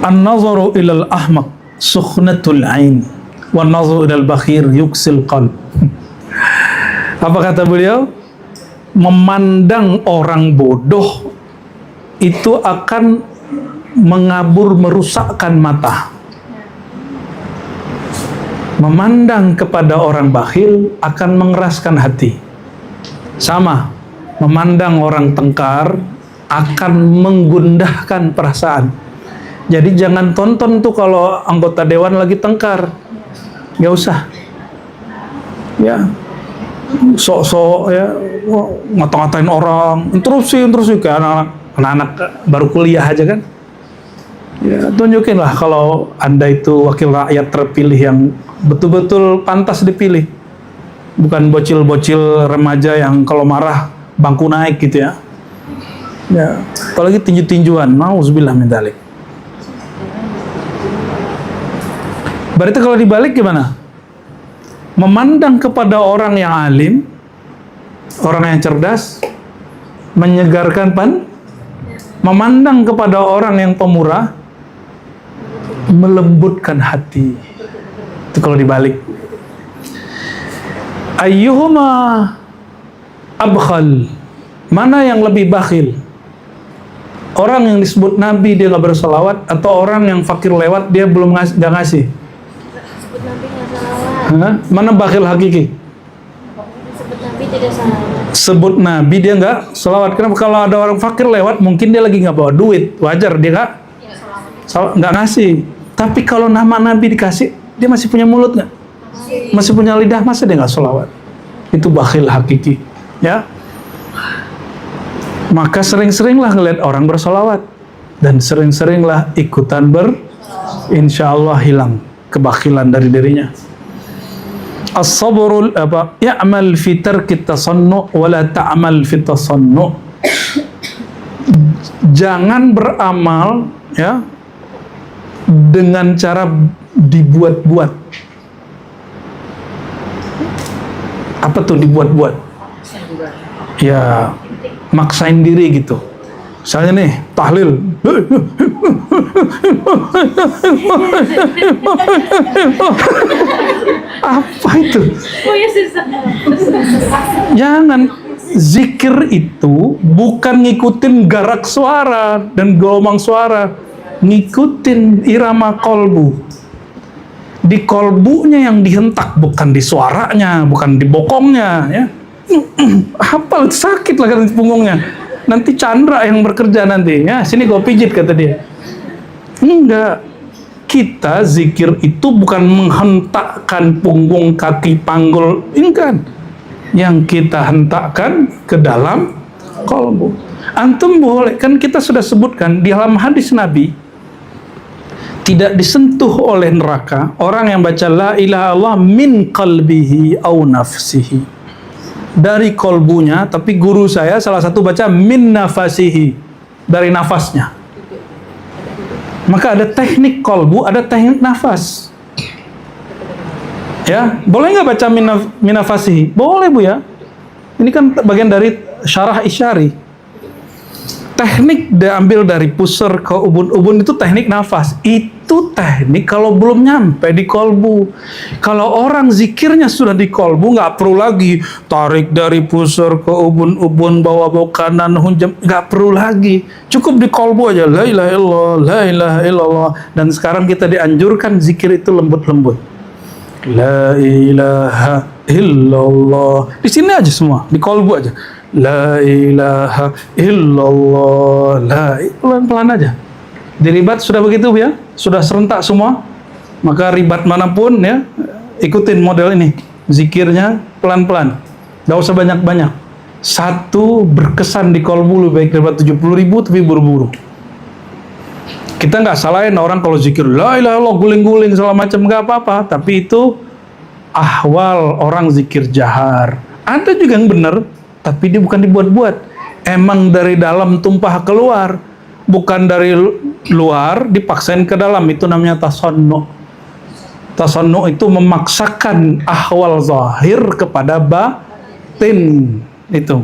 A: An-nazaru ilal ahmaq sukhnatul ain wan nazaru ilal bakhir yuksil qalb. Apa kata beliau? Memandang orang bodoh itu akan mengabur, merusakkan mata. Memandang kepada orang bakhil akan mengeraskan hati. Sama, memandang orang tengkar akan menggundahkan perasaan. Jadi jangan tonton tuh kalau anggota dewan lagi tengkar, nggak usah. Ya, sok-sok ya, ngata-ngatain orang, interupsi kayak anak-anak baru kuliah aja kan. Ya, tunjukinlah kalau Anda itu wakil rakyat terpilih yang betul-betul pantas dipilih. Bukan bocil-bocil remaja yang kalau marah bangku naik gitu ya. Ya, apalagi tinju-tinjuan, nauzubillah min dzalik. Berarti kalau dibalik gimana? Memandang kepada orang yang alim, orang yang cerdas, menyegarkan memandang kepada orang yang pemurah, melembutkan hati. Itu kalau dibalik. Ayyuhuma abkhal, mana yang lebih bakhil? Orang yang disebut Nabi dia nggak berselawat, atau orang yang fakir lewat dia belum nggak ngasih? Mana bakhil hakiki? Sebut Nabi dia nggak selawat. Kenapa? Kalau ada orang fakir lewat, mungkin dia lagi nggak bawa duit, wajar dia nggak ngasih. Tapi kalau nama Nabi dikasih, dia masih punya mulut nggak? Masih punya lidah, masa dia nggak selawat? Itu bakhil hakiki, ya. Maka sering-seringlah ngeliat orang bersolawat dan sering-seringlah ikutan insya Allah hilang kebakhilan dari dirinya. As-sabrul ya'mal fi tarki tasannu wa la ta'mal fi tasannu. Jangan beramal ya dengan cara dibuat-buat. Apa tuh dibuat-buat? Ya, maksain diri gitu. Misalnya nih, tahlil. Apa itu? Jangan. Zikir itu bukan ngikutin garak suara dan gelombang suara. Ngikutin irama kolbu. Di kolbunya yang dihentak, bukan di suaranya, bukan di bokongnya. Ya. Hafal, sakit lah kan punggungnya. Nanti Chandra yang bekerja nanti, ya sini gue pijit kata dia. Enggak, kita zikir itu bukan menghentakkan punggung, kaki, panggul, enggak. Yang kita hentakkan ke dalam kolbu. Antum boleh, kan kita sudah sebutkan di dalam hadis Nabi, tidak disentuh oleh neraka orang yang baca la ilaha illallah min qalbihi au nafsihi, dari kolbunya, tapi guru saya salah satu baca min nafasihi, dari nafasnya. Maka ada teknik kolbu, ada teknik nafas. Ya, boleh nggak baca min nafasihi? Boleh Bu ya. Ini kan bagian dari syarah isyari. Teknik diambil dari pusar ke ubun-ubun itu teknik nafas. Itu teknik kalau belum nyampe di kolbu. Kalau orang zikirnya sudah di kolbu, nggak perlu lagi tarik dari pusar ke ubun-ubun, bawa kanan, hunjam, nggak perlu lagi. Cukup di kolbu aja. La ilaha illallah, la ilaha illallah. Dan sekarang kita dianjurkan zikir itu lembut-lembut. La ilaha illallah. Di sini aja semua, di kolbu aja. La ilaha illallah, pelan-pelan aja. Di ribat sudah begitu ya, sudah serentak semua. Maka ribat manapun ya, ikutin model ini. Zikirnya pelan-pelan, gak usah banyak-banyak. Satu berkesan di kolbu, lebih baik ribat 70.000 tapi buru-buru. Kita nggak salahin orang kalau zikir la ilaha illallah guling-guling segala macam, nggak apa-apa. Tapi itu ahwal orang zikir jahar. Ada juga yang benar, tapi dia bukan dibuat-buat. Emang dari dalam tumpah keluar, bukan dari luar dipaksain ke dalam. Itu namanya tasannu. Tasannu itu memaksakan ahwal zahir kepada batin. Itu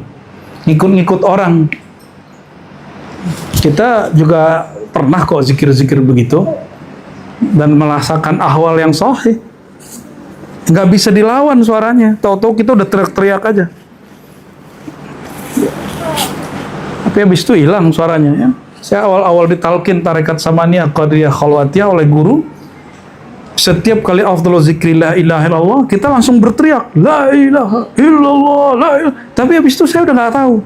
A: ngikut-ngikut orang. Kita juga pernah kok zikir-zikir begitu dan merasakan ahwal yang sahih. Nggak bisa dilawan suaranya. Tahu-tahu kita udah teriak-teriak aja. Tapi habis itu hilang suaranya ya. Saya awal-awal ditalkin tarekat samaniyah qadiriyah khalwatiyah oleh guru. Setiap kali afdhalu zikri la ilaha illallah, kita langsung berteriak la ilaha illallah, la ilaha. Tapi habis itu saya udah nggak tahu.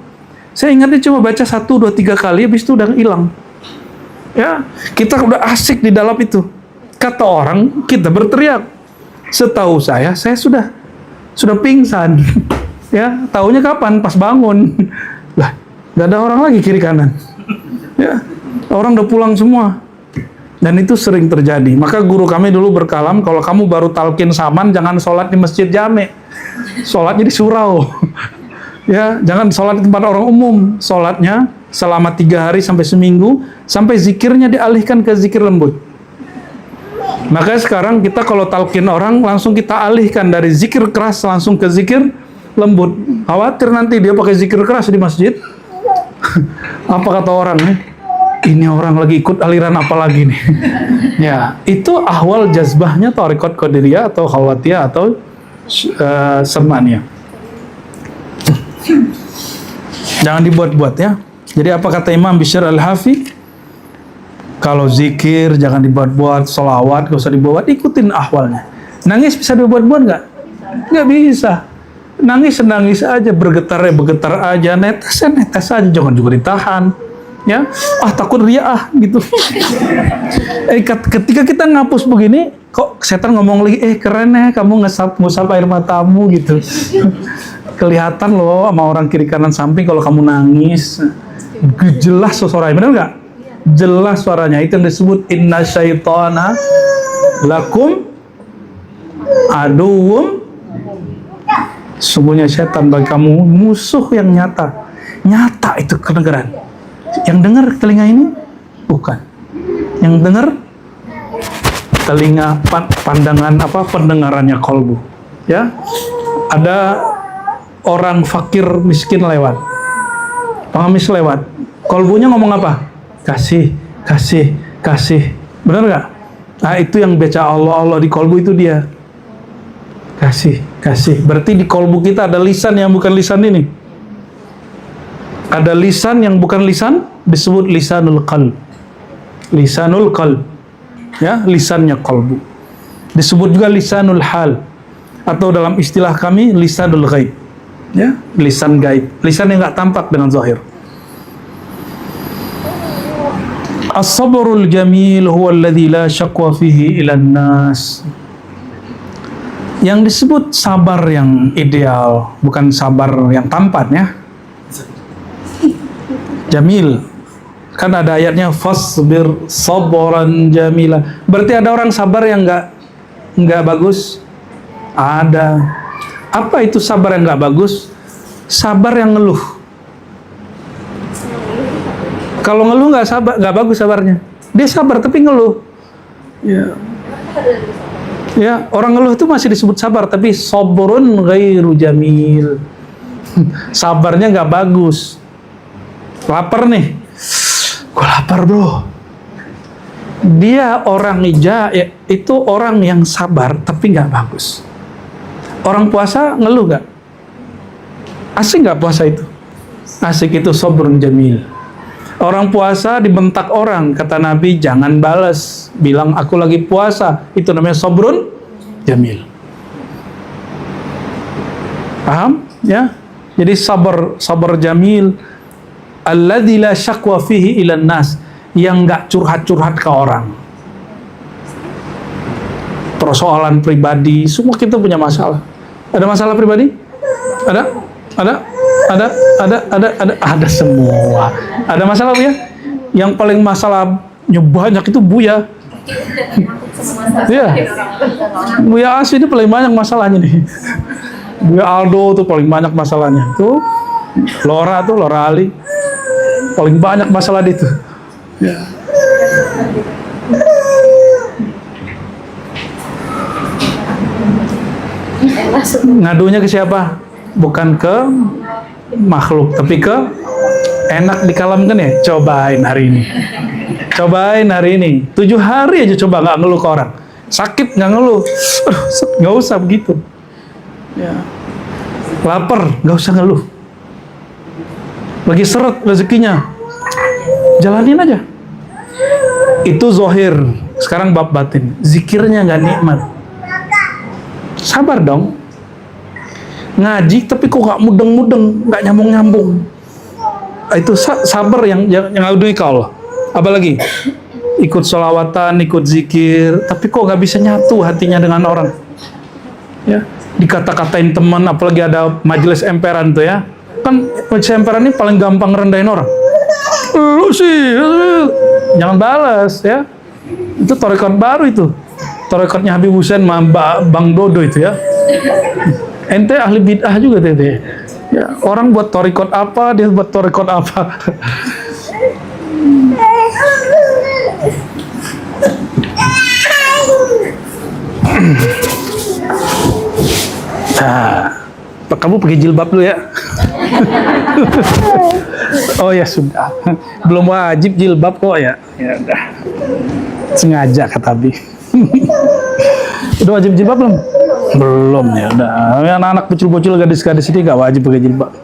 A: Saya ingatnya cuma baca 1, 2, 3 kali, habis itu udah hilang. Ya, kita udah asik di dalam itu. Kata orang, kita berteriak. Setahu saya sudah pingsan. Ya, taunya kapan? Pas bangun. Lah, nggak ada orang lagi kiri kanan. Ya, orang udah pulang semua. Dan itu sering terjadi. Maka guru kami dulu berkalam, kalau kamu baru talqin saman, jangan sholat di masjid jame. Sholatnya di surau. Ya, jangan sholat di tempat orang umum. Sholatnya selama 3 hari sampai seminggu, sampai zikirnya dialihkan ke zikir lembut. Makanya sekarang kita kalau talqin orang, langsung kita alihkan dari zikir keras langsung ke zikir lembut. Khawatir nanti dia pakai zikir keras di masjid. Apa kata orang nih? Ini orang lagi ikut aliran apa lagi nih? Ya, itu ahwal jazbahnya tarekat qadiriyah atau khalwatiyah atau samaniyah. Jangan dibuat-buat ya. Jadi apa kata Imam Bishr Al-Hafi? Kalau zikir jangan dibuat-buat, sholawat gak usah dibuat, ikutin ahwalnya. Nangis bisa dibuat-buat nggak? Nggak bisa. Nangis aja, bergetar aja, netes aja, jangan juga ditahan. Ya, takut ria gitu. Ketika kita ngapus begini, kok setan ngomong lagi, keren ya kamu ngusap air matamu gitu. Kelihatan loh sama orang kiri kanan samping kalau kamu nangis. Jelas suaranya, benar nggak? Jelas suaranya. Itu yang disebut inna syaitana lakum aduwwum. Sungguhnya setan bagi kamu musuh yang nyata. Nyata itu kedengaran. Yang dengar telinga ini bukan. Yang dengar telinga pandangan pendengarannya kolbu. Ya. Ada orang fakir miskin lewat. Pengemis lewat. Kolbunya ngomong apa? Kasih. Benar nggak? Nah, itu yang baca Allah di kolbu itu dia. Kasih. Berarti di kolbu kita ada lisan yang bukan lisan ini. Ada lisan yang bukan lisan, disebut lisanul qalb. Lisanul qalb. Ya, lisannya kolbu. Disebut juga lisanul hal. Atau dalam istilah kami, lisanul ghaib. Ya, lisan gaib. Lisan yang nggak tampak dengan zahir. As-sabrul jamil huwa alladhi la syaqwa fihi ilan nas. Yang disebut sabar yang ideal, bukan sabar yang tampan ya. Jamil. Kan ada ayatnya fasbir sabran jamila. Berarti ada orang sabar yang nggak bagus? Ada. Apa itu sabar yang nggak bagus? Sabar yang ngeluh. Kalau ngeluh nggak bagus sabarnya. Dia sabar tapi ngeluh. Ya, orang ngeluh itu masih disebut sabar, tapi sabrun ghairu jamil. Sabarnya nggak bagus. Lapar nih, Gue lapar bro. Dia orang itu orang yang sabar tapi nggak bagus. Orang puasa ngeluh nggak? Asik nggak puasa itu? Asik, itu sabrun jamil. Orang puasa dibentak orang, kata Nabi jangan balas, bilang aku lagi puasa. Itu namanya sabrun jamil. Paham? Ya. Jadi sabar jamil, alladzi la syakwa fihi ilan nas, yang nggak curhat-curhat ke orang. Persoalan pribadi, semua kita punya masalah. Ada masalah pribadi? Ada semua. Ada masalah ya? Yang paling masalahnya banyak itu Buya. Iya. Buya Asi itu paling banyak masalahnya nih. Buya Aldo tuh paling banyak masalahnya. Tuh Lora Ali paling banyak masalah itu. Ya. Ngadunya ke siapa? Bukan ke makhluk, tapi ke enak dikalamkan ya. Cobain hari ini. 7 hari aja coba nggak ngeluh ke orang. Sakit nggak ngeluh, nggak usah begitu. Ya. Lapar nggak usah ngeluh. Lagi seret rezekinya, jalanin aja. Itu zohir. Sekarang bab batin. Zikirnya nggak nikmat. Sabar dong. Ngaji tapi kok nggak mudeng-mudeng, nggak nyambung-nyambung. Itu sabar yang ngabdi ke Allah. Apalagi ikut sholawatan, ikut zikir, tapi kok nggak bisa nyatu hatinya dengan orang. Ya, dikata-katain teman, apalagi ada majelis emperan tuh ya. Kan majelis emperan ini paling gampang rendahin orang. Lu sih, jangan balas ya. Itu tarekat baru itu. Tarekatnya Habib Hussein sama Bang Dodo itu ya. Ente ahli bid'ah juga tete. Ya, orang buat tarekat apa, dia buat tarekat apa. Kamu pakai jilbab dulu ya. Oh ya sudah. Belum wajib jilbab kok ya. Ya udah. Sengaja kata Abi. Udah wajib jilbab belum? Belum ya udah. Anak-anak bocil-bocil gadis-gadis ini gak wajib pakai jilbab.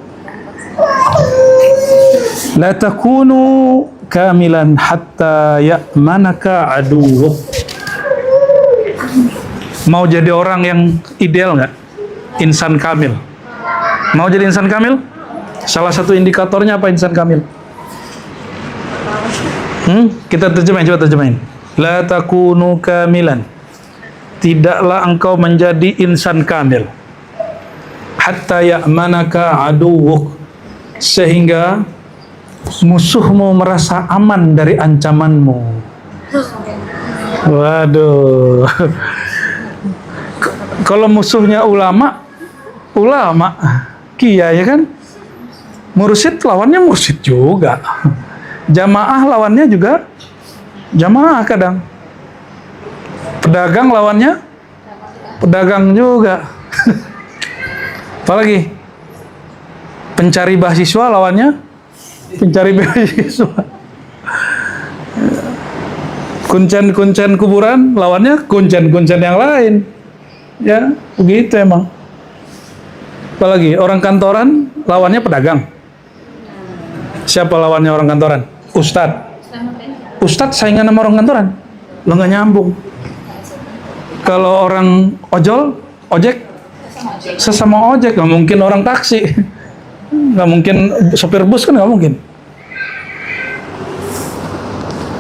A: La takunu kamilan hatta ya'manaka aduwwuk. Mau jadi orang yang ideal nggak? Insan kamil. Mau jadi insan kamil? Salah satu indikatornya apa insan kamil? Kita terjemahin, coba terjemahin. La takunu kamilan. Tidaklah engkau menjadi insan kamil. Hatta ya'manaka aduwwuk. Sehingga musuhmu merasa aman dari ancamanmu. Waduh. Kalau musuhnya ulama, kiai ya kan? Mursyid lawannya mursyid juga. Jamaah lawannya juga jamaah kadang. Pedagang lawannya pedagang juga. Apalagi pencari beasiswa lawannya pencari beasiswa. Kuncen-kuncen kuburan lawannya kuncen-kuncen yang lain. Ya, begitu emang. Apalagi orang kantoran lawannya pedagang. Siapa lawannya orang kantoran? Ustadz saingan sama orang kantoran. Lo nggak nyambung. Kalau orang ojek sesama ojek, nggak mungkin orang taksi, nggak mungkin sopir bus kan nggak mungkin.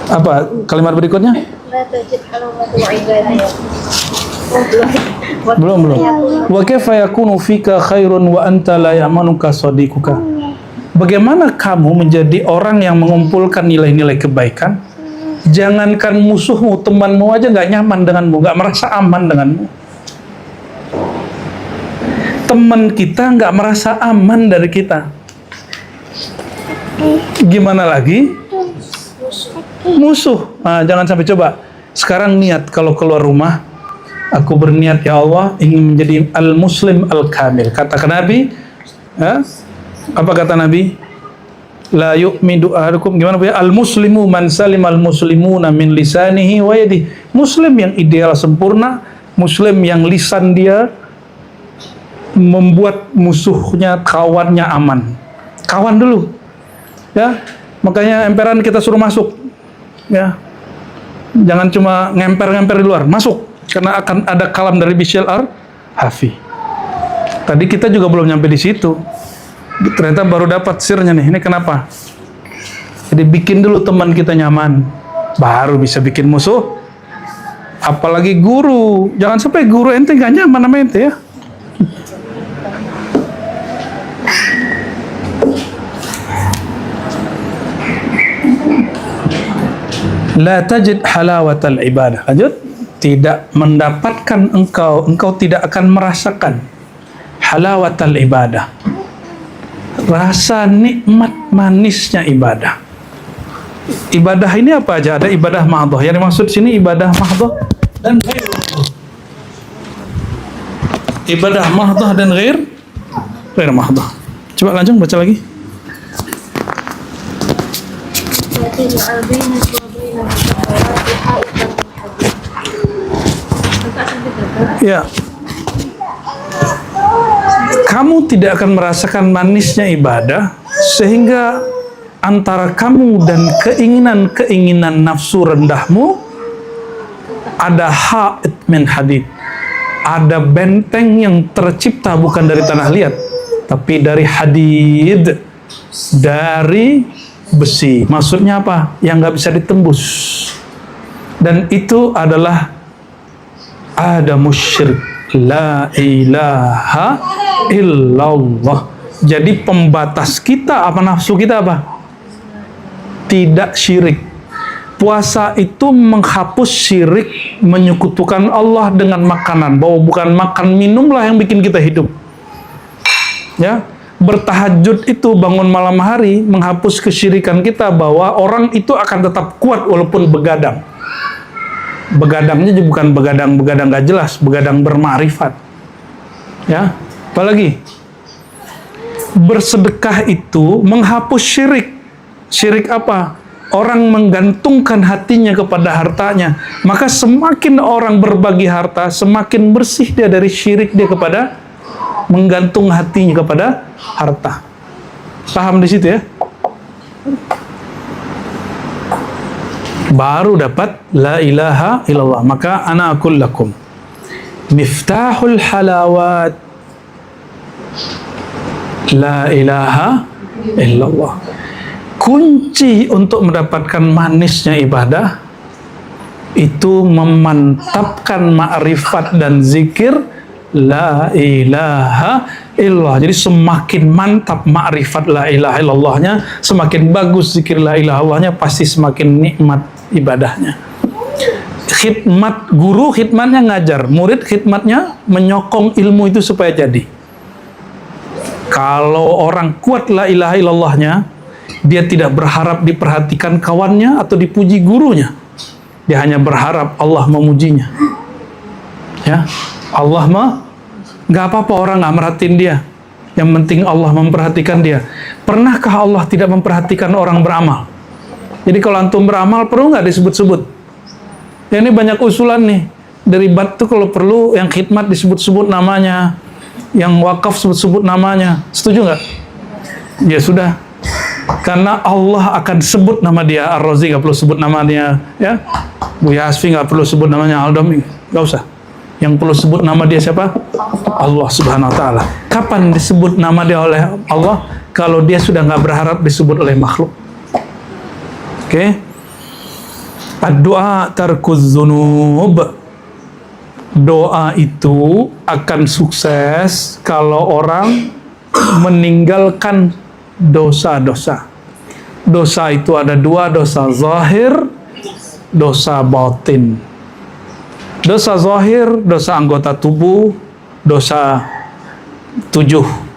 A: Apa kalimat berikutnya? Belum. Wa kaifa yakunu fika khairun wa anta la ya'manuka sadiquka. Bagaimana kamu menjadi orang yang mengumpulkan nilai-nilai kebaikan? Jangankan musuhmu, temanmu aja nggak nyaman denganmu, nggak merasa aman denganmu. Teman kita nggak merasa aman dari kita. Gimana lagi? Musuh. Nah, jangan sampai coba. Sekarang niat kalau keluar rumah, aku berniat ya Allah ingin menjadi al-muslim al-kamil. Katakan Nabi, apa kata Nabi? La yu'minu ahadukum, gimana Bu ya? Al muslimu man salimal muslimuna min lisanihi wa yadihi. Muslim yang ideal sempurna, muslim yang lisan dia membuat musuhnya, kawannya aman. Kawan dulu. Ya. Makanya emperan kita suruh masuk. Ya. Jangan cuma ngemper-ngemper di luar, masuk. Karena akan ada kalam dari Bishr al-Hafi. Tadi kita juga belum nyampe di situ. Ternyata baru dapat sirnya nih. Ini kenapa? Jadi bikin dulu teman kita nyaman, baru bisa bikin musuh. Apalagi guru. Jangan sampai guru ente gak nyaman sama ente ya. La tajid halawatal ibadah. Lanjut. Tidak mendapatkan engkau tidak akan merasakan halawatal ibadah. Rasa nikmat manisnya ibadah. Ibadah ini apa aja? Ada ibadah mahdhah. Yang dimaksud sini ibadah mahdhah dan ghair mahdhah. Ibadah mahdhah dan ghair mahdhah. Coba lanjut baca lagi. Ya. Kamu tidak akan merasakan manisnya ibadah sehingga antara kamu dan keinginan-keinginan nafsu rendahmu ada ha'id min hadid. Ada benteng yang tercipta bukan dari tanah liat, tapi dari hadid, dari besi. Maksudnya apa? Yang nggak bisa ditembus. Dan itu adalah ada musyrik. La ilaha illallah. Jadi pembatas kita apa, nafsu kita apa? Tidak syirik. Puasa itu menghapus syirik, menyekutukan Allah dengan makanan. Bahwa bukan makan minumlah yang bikin kita hidup. Ya, bertahajud itu, bangun malam hari, menghapus kesyirikan kita bahwa orang itu akan tetap kuat walaupun begadang. Begadangnya juga bukan begadang gak jelas, begadang bermakrifat. Ya, apalagi bersedekah itu menghapus syirik. Syirik apa? Orang menggantungkan hatinya kepada hartanya. Maka semakin orang berbagi harta, semakin bersih dia dari syirik dia kepada menggantung hatinya kepada harta. Paham di situ ya? Baru dapat la ilaha illallah. Maka ana aqul lakum miftahul halawat la ilaha illallah. Kunci untuk mendapatkan manisnya ibadah itu memantapkan ma'rifat dan zikir la ilaha illallah. Jadi semakin mantap ma'rifat la ilaha illallahnya, semakin bagus zikir la ilaha illallahnya, pasti semakin nikmat ibadahnya. Khidmat guru, khidmatnya ngajar, murid khidmatnya menyokong ilmu itu supaya jadi. Kalau orang kuat la ilaha illallahnya, dia tidak berharap diperhatikan kawannya atau dipuji gurunya. Dia hanya berharap Allah memujinya. Ya, Allah mah nggak apa-apa orang nggak merhatiin dia. Yang penting Allah memperhatikan dia. Pernahkah Allah tidak memperhatikan orang beramal? Jadi kalau antum beramal perlu nggak disebut-sebut? Ya, ini banyak usulan nih dari Batu, kalau perlu yang khidmat disebut-sebut namanya, yang wakaf sebut-sebut namanya. Setuju nggak? Ya sudah. Karena Allah akan sebut nama dia. Ar-Razi nggak perlu sebut nama dia, ya. Bu Yasfi nggak perlu sebut namanya. Al-Domi nggak usah. Yang perlu sebut nama dia siapa? Allah Subhanahu Wa Taala. Kapan disebut nama dia oleh Allah? Kalau dia sudah nggak berharap disebut oleh makhluk. Oke? Doa tarkuz dzunub. Doa itu akan sukses kalau orang meninggalkan dosa-dosa. Dosa itu ada dua, dosa zahir, dosa batin. Dosa zahir, dosa anggota tubuh, dosa 7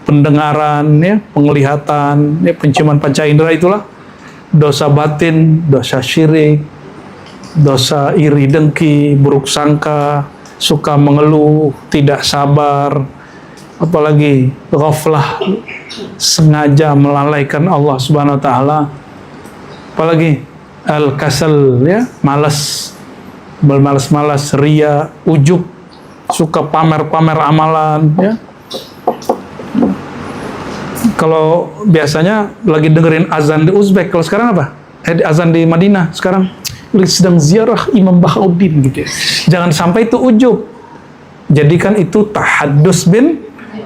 A: pendengaran, ya, penglihatan, ya, penciuman panca indera, itulah. Dosa batin, dosa syirik, dosa iri dengki, buruk sangka, suka mengeluh, tidak sabar, apalagi ghaflah, sengaja melalaikan Allah Subhanahu wa taala, apalagi al-kasal, ya, malas, bermalas-malas, ria, ujub, suka pamer-pamer amalan, ya. Kalau biasanya lagi dengerin azan di Uzbek, kalau sekarang apa? Azan di Madinah sekarang sedang ziarah Imam Bahauddin gitu ya. Jangan sampai itu ujub. Jadikan itu tahaddus bin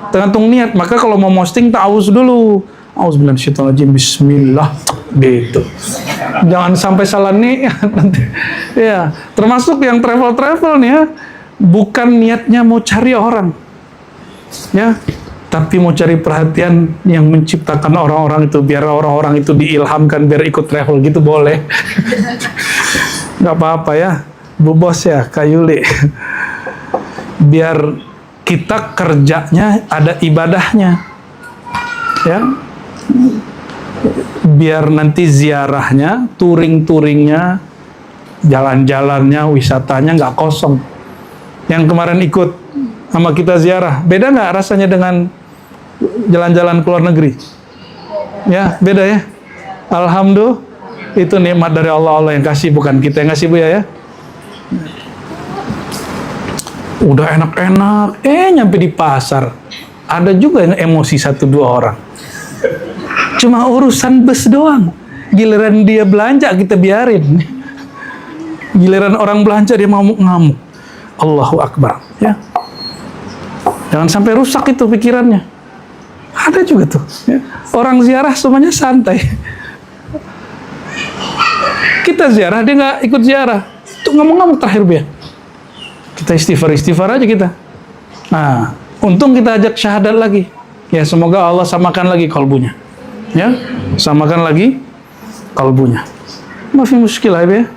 A: tergantung niat. Maka kalau mau posting ta'awuz dulu. Auzubillahiminasyaitonirrajim, bismillah gitu. Jangan sampai salah niat nanti. Ya, termasuk yang travel nih ya, bukan niatnya mau cari orang. Ya, tapi mau cari perhatian yang menciptakan orang-orang itu, biar orang-orang itu diilhamkan biar ikut travel gitu, boleh. Nggak apa-apa ya, Bu Bos ya, Kak Yuli. Biar kita kerjanya ada ibadahnya, ya. Biar nanti ziarahnya, touring-touringnya, jalan-jalannya, wisatanya nggak kosong. Yang kemarin ikut sama kita ziarah, beda nggak rasanya dengan jalan-jalan ke luar negeri? Ya, beda ya. Alhamdulillah, itu nikmat dari Allah yang kasih, bukan kita yang kasih, Bu ya. Udah enak-enak, nyampe di pasar, ada juga yang emosi 1-2 orang. Cuma urusan bus doang. Giliran dia belanja kita biarin. Giliran orang belanja dia ngamuk-ngamuk. Allahu Akbar, ya. Jangan sampai rusak itu pikirannya. Ada juga tuh, ya. Orang ziarah semuanya santai. Kita ziarah, dia nggak ikut ziarah. Tuh ngamuk-ngamuk terakhir dia. Kita istighfar aja kita. Nah, untung kita ajak syahadat lagi. Ya, semoga Allah samakan lagi kalbunya. Ya, samakan lagi kalbunya. Masih muskilah ya.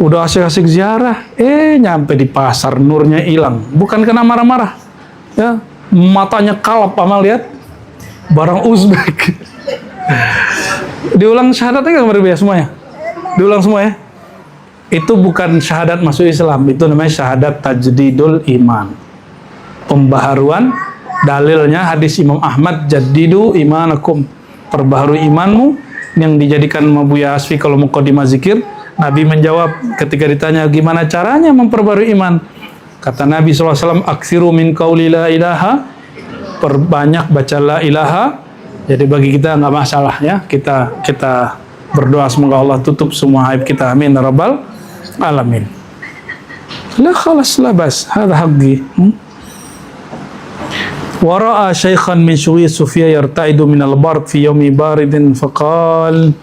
A: Udah asik-asik ziarah, nyampe di pasar, nurnya hilang. Bukan kena marah-marah, ya, matanya kalap sama lihat barang Uzbek. Diulang syahadatnya nggak berbeda semuanya? Diulang semua ya? Itu bukan syahadat masuk Islam, itu namanya syahadat tajdidul iman. Pembaharuan, dalilnya hadis Imam Ahmad, jadidu imanakum, perbaharui imanmu, yang dijadikan Buya Asfi kalau muqaddimah zikir. Nabi menjawab ketika ditanya gimana caranya memperbarui iman. Kata Nabi SAW, aksiru min qauli la ilaha, perbanyak baca la ilaha. Jadi bagi kita nggak masalah ya, kita berdoa semoga Allah tutup semua aib kita, amin ya rabbal alamin. La khalas la bas, hadha haqqi. Wara'a syaikhan min syu'i Sufia yarta'idu minal bard fi yaumi baridin faqal.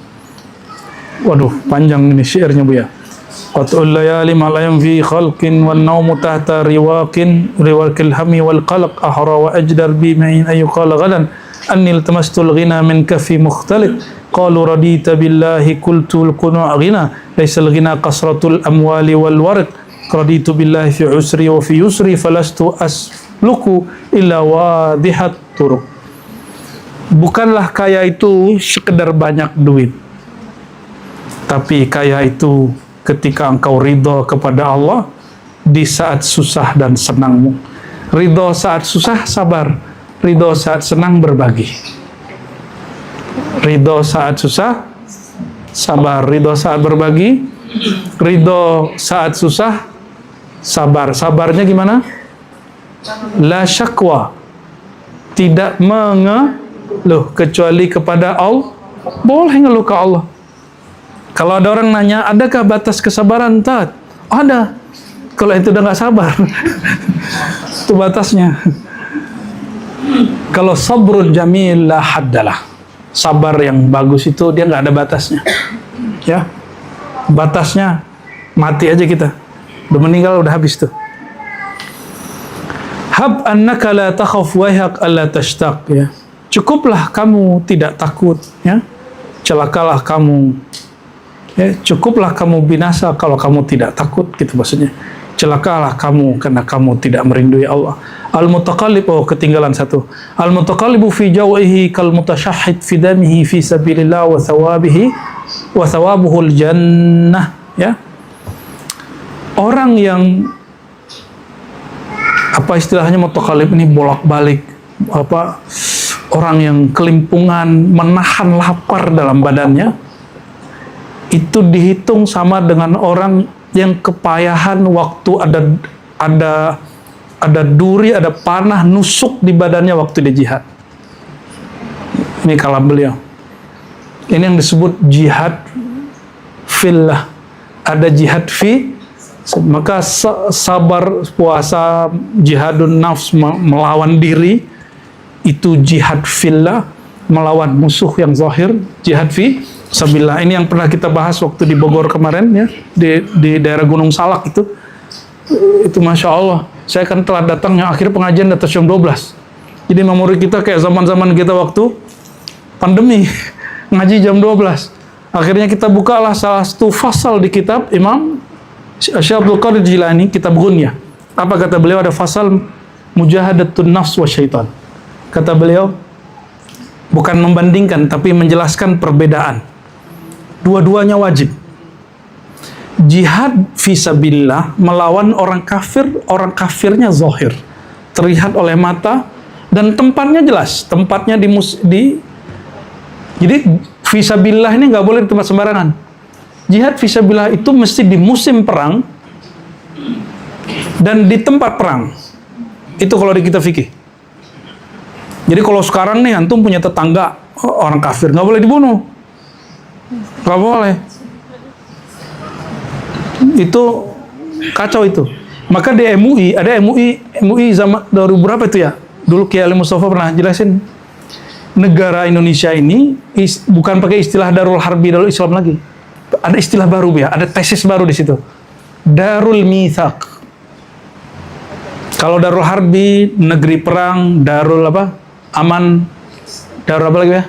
A: Waduh, panjang ini syairnya Bu ya. Qat'ul layali ma la yanfi khalqin wan naumu tahta riwaqil hammi wal qalq ahra wa ajdar bi ma'in ay qala ghadan anni iltamastul ghina min kafi mukhtalif qalu radita billahi qultul qunu ghina laysa al ghina kasratul amwali wal warq raditu billahi fi usri wa fi yusri falastu asluku illa wadihat turuq. Bukanlah kaya itu sekedar banyak duit, tapi kaya itu ketika engkau ridho kepada Allah di saat susah dan senangmu. Ridho saat susah, sabar. Ridho saat senang, berbagi. Ridho saat susah, sabar. Ridho saat berbagi. Ridho saat susah, sabar. Sabarnya gimana? La syakwa, tidak mengeluh kecuali kepada Allah. Boleh ngeluh ke Allah. Kalau ada orang nanya, adakah batas kesabaran? Tak, ada. Kalau itu udah nggak sabar, itu batasnya. Kalau sabrul jamil la haddalah, sabar yang bagus itu dia nggak ada batasnya. Ya, batasnya mati aja kita. Udah meninggal, udah habis tuh. Hab annaka la takhaf wahyak alla tashtaq, ya. Cukuplah kamu tidak takut, ya. Celakalah kamu. Ya, cukuplah kamu binasa kalau kamu tidak takut, gitu maksudnya. Celakalah kamu karena kamu tidak merindui Allah. Al-mutaqallib, ketinggalan satu. Al-mutaqallibu fi jaw'ihi kal mutasyahhid fi damihi fi sabilillah wa thawabuhul jannah, ya. Orang yang apa istilahnya, mutakallim ini bolak-balik, apa, orang yang kelimpungan, menahan lapar dalam badannya, itu dihitung sama dengan orang yang kepayahan waktu ada duri, ada panah nusuk di badannya waktu dia jihad. Ini kalam beliau. Ini yang disebut jihad fillah. Ada jihad fi, maka sabar, puasa, jihadun nafs, melawan diri, itu jihad fillah, melawan musuh yang zahir, jihad fi sabilillah. Ini yang pernah kita bahas waktu di Bogor kemarin, ya, di daerah Gunung Salak itu Masya Allah, saya kan telah datangnya, akhir pengajian atas jam 12. Jadi memori kita kayak zaman-zaman kita waktu pandemi, ngaji jam 12. Akhirnya kita bukalah salah satu fasal di kitab Imam Syekh Abdul Qadir Jilani, kitab Ghunyah. Apa kata beliau? Ada fasal mujahadatun nafs wa syaitan. Kata beliau, bukan membandingkan, tapi menjelaskan perbedaan. Dua-duanya wajib. Jihad fisabilillah, melawan orang kafir, orang kafirnya zahir, terlihat oleh mata, dan tempatnya jelas. Tempatnya jadi fisabilillah ini nggak boleh di tempat sembarangan. Jihad fisabilillah itu mesti di musim perang dan di tempat perang. Itu kalau di kita fikih. Jadi kalau sekarang nih antum punya tetangga orang kafir, nggak boleh dibunuh, nggak boleh. Itu kacau itu. Maka di MUI ada MUI zaman 2000 berapa itu ya? Dulu Kiai Ali Mustafa pernah jelasin, negara Indonesia ini bukan pakai istilah Darul Harbi, Darul Islam lagi. Ada istilah baru ya, ada tesis baru di situ. Darul Mitsaq. Kalau Darul Harbi negeri perang, Darul apa? Aman. Darul apa lagi ya?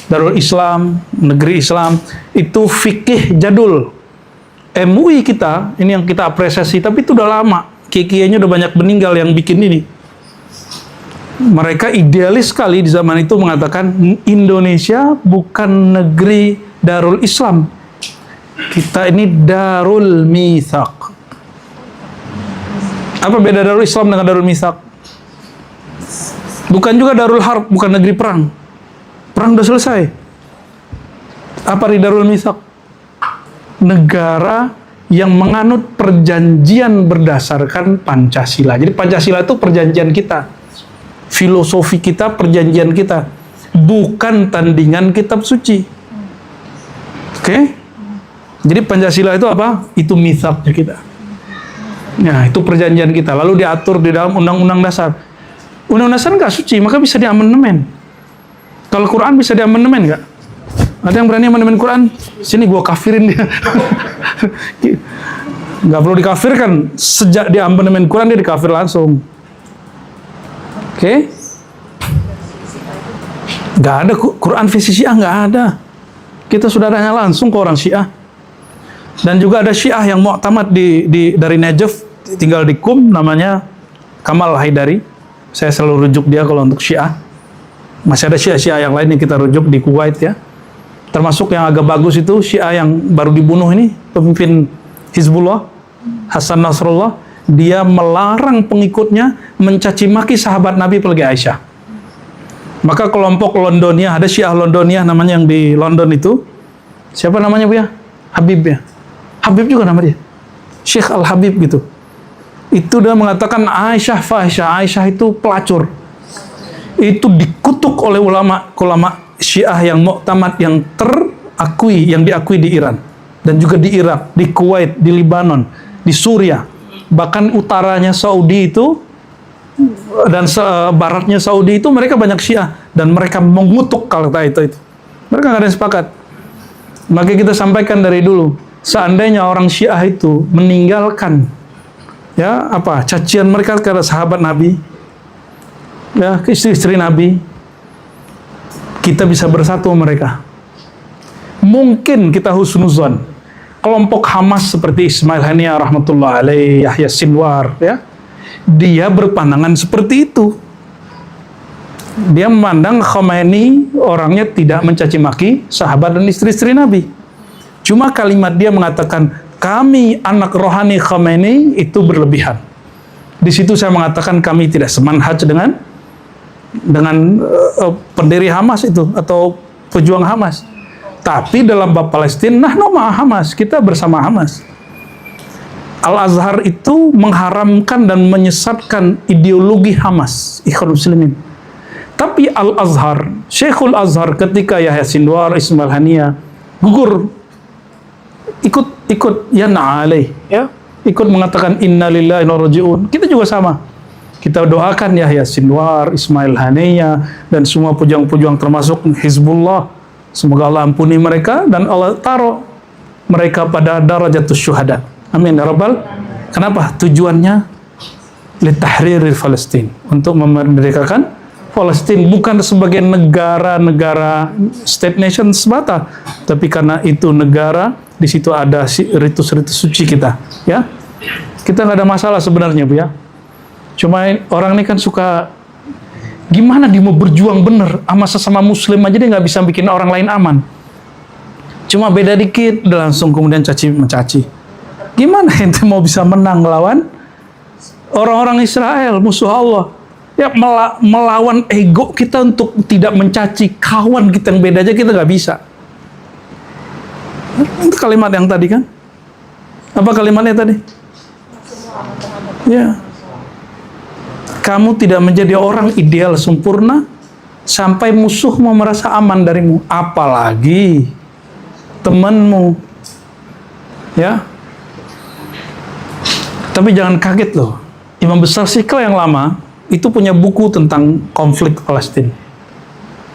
A: Darul Islam, negeri Islam. Itu fikih jadul. MUI kita, ini yang kita apresiasi, tapi itu udah lama. Kiai-kiainya udah banyak meninggal yang bikin ini. Mereka idealis sekali di zaman itu mengatakan Indonesia bukan negeri Darul Islam. Kita ini Darul Mitsaq. Apa beda Darul Islam dengan Darul Mitsaq? Bukan juga Darul Harb, bukan negeri perang. Perang udah selesai. Apa di Darul Mitsaq? Negara yang menganut perjanjian berdasarkan Pancasila. Jadi Pancasila itu perjanjian kita, filosofi kita, perjanjian kita, bukan tandingan kitab suci. Oke? Jadi Pancasila itu apa? Itu mitsaqnya kita. Nah, itu perjanjian kita. Lalu diatur di dalam Undang-Undang Dasar. Undang-Undang Dasar nggak suci, maka bisa diamandemen. Kalau Quran bisa diamandemen nggak? Ada yang berani amandemen Quran? Sini gua kafirin dia. Nggak perlu dikafirkan. Sejak dia amandemen Quran, dia dikafir langsung. Oke? Nggak ada Quran visi Syiah, nggak ada. Kita sudah tanya langsung ke orang Syiah. Dan juga ada Syiah yang mu'tamad dari Najaf, tinggal di Qum, namanya Kamal Haidari. Saya selalu rujuk dia kalau untuk Syiah. Masih ada Syiah yang lain yang kita rujuk di Kuwait ya. Termasuk yang agak bagus itu Syiah yang baru dibunuh ini, pemimpin Hizbullah, Hasan Nasrullah. Dia melarang pengikutnya mencaci maki sahabat Nabi apalagi Aisyah. Maka kelompok Londonia, ada Syiah Londonia namanya yang di London itu. Siapa namanya Bu ya? Habib ya. Habib juga nama dia. Syekh Al-Habib gitu. Itu dia mengatakan Aisyah fahisyah, Aisyah itu pelacur. Itu dikutuk oleh ulama Syiah yang muktamad, yang terakui, yang diakui di Iran dan juga di Irak, di Kuwait, di Libanon, di Suriah, bahkan utaranya Saudi itu dan baratnya Saudi itu mereka banyak Syiah dan mereka mengutuk kalau itu. Mereka nggak ada yang sepakat. Maka kita sampaikan dari dulu, seandainya orang Syiah itu meninggalkan ya apa cacian mereka kepada sahabat Nabi, ya ke istri-istri Nabi, kita bisa bersatu mereka. Mungkin kita husnuzon. Kelompok Hamas seperti Ismail Haniyah rahmatullah alaih, Yahya Sinwar, ya, dia berpandangan seperti itu. Dia memandang Khomeini orangnya tidak mencaci maki sahabat dan istri-istri Nabi. Cuma kalimat dia mengatakan kami anak rohani Khomeini itu berlebihan. Di situ saya mengatakan kami tidak semanhaj dengan pendiri Hamas itu atau pejuang Hamas. Tapi dalam bab Palestina, nahnu ma'a Hamas, kita bersama Hamas. Al-Azhar itu mengharamkan dan menyesatkan ideologi Hamas, Ikhwan Muslimin. Tapi Al-Azhar, Syekhul Azhar ketika Yahya Sinwar, Ismail Haniyah gugur, ikut yana alaih, ya, ikut mengatakan inna lillahi wa inna ilaihi raji'un. Kita juga sama. Kita doakan Yahya Sinwar, Ismail Haniyah dan semua pejuang-pejuang termasuk Hizbullah. Semoga Allah ampuni mereka dan Allah taruh mereka pada darajatus syuhada. Amin ya rabbal. Kenapa? Tujuannya litahriril Palestin, untuk memerdekakan Palestina, bukan sebagai negara state nation semata, tapi karena itu negara, di situ ada ritus-ritus suci kita, ya. Kita nggak ada masalah sebenarnya, Bu, ya. Cuma orang ini kan suka gimana dia mau berjuang bener sama sesama muslim aja dia nggak bisa bikin orang lain aman. Cuma beda dikit udah langsung kemudian caci mencaci. Gimana ente mau bisa menang melawan orang-orang Israel, musuh Allah? Ya, melawan ego kita untuk tidak mencaci kawan kita yang beda aja kita nggak bisa. Itu kalimat yang tadi kan? Apa kalimatnya tadi? Ya. Kamu tidak menjadi orang ideal sempurna sampai musuhmu merasa aman darimu, apalagi temanmu. Ya. Tapi jangan kaget loh. Imam besar Sikla yang lama itu punya buku tentang konflik Palestina.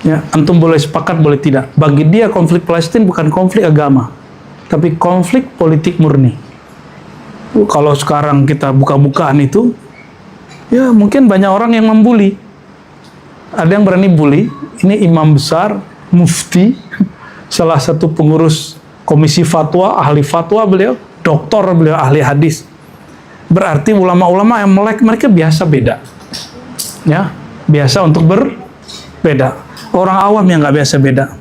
A: Ya, antum boleh sepakat boleh tidak. Bagi dia konflik Palestina bukan konflik agama, tapi konflik politik murni. Kalau sekarang kita buka-bukaan itu, ya mungkin banyak orang yang membuli. Ada yang berani bully. Ini imam besar, mufti, salah satu pengurus komisi fatwa, ahli fatwa beliau, doktor beliau, ahli hadis. Berarti ulama-ulama yang melek mereka biasa beda. Ya, biasa untuk berbeda. Orang awam yang nggak biasa beda.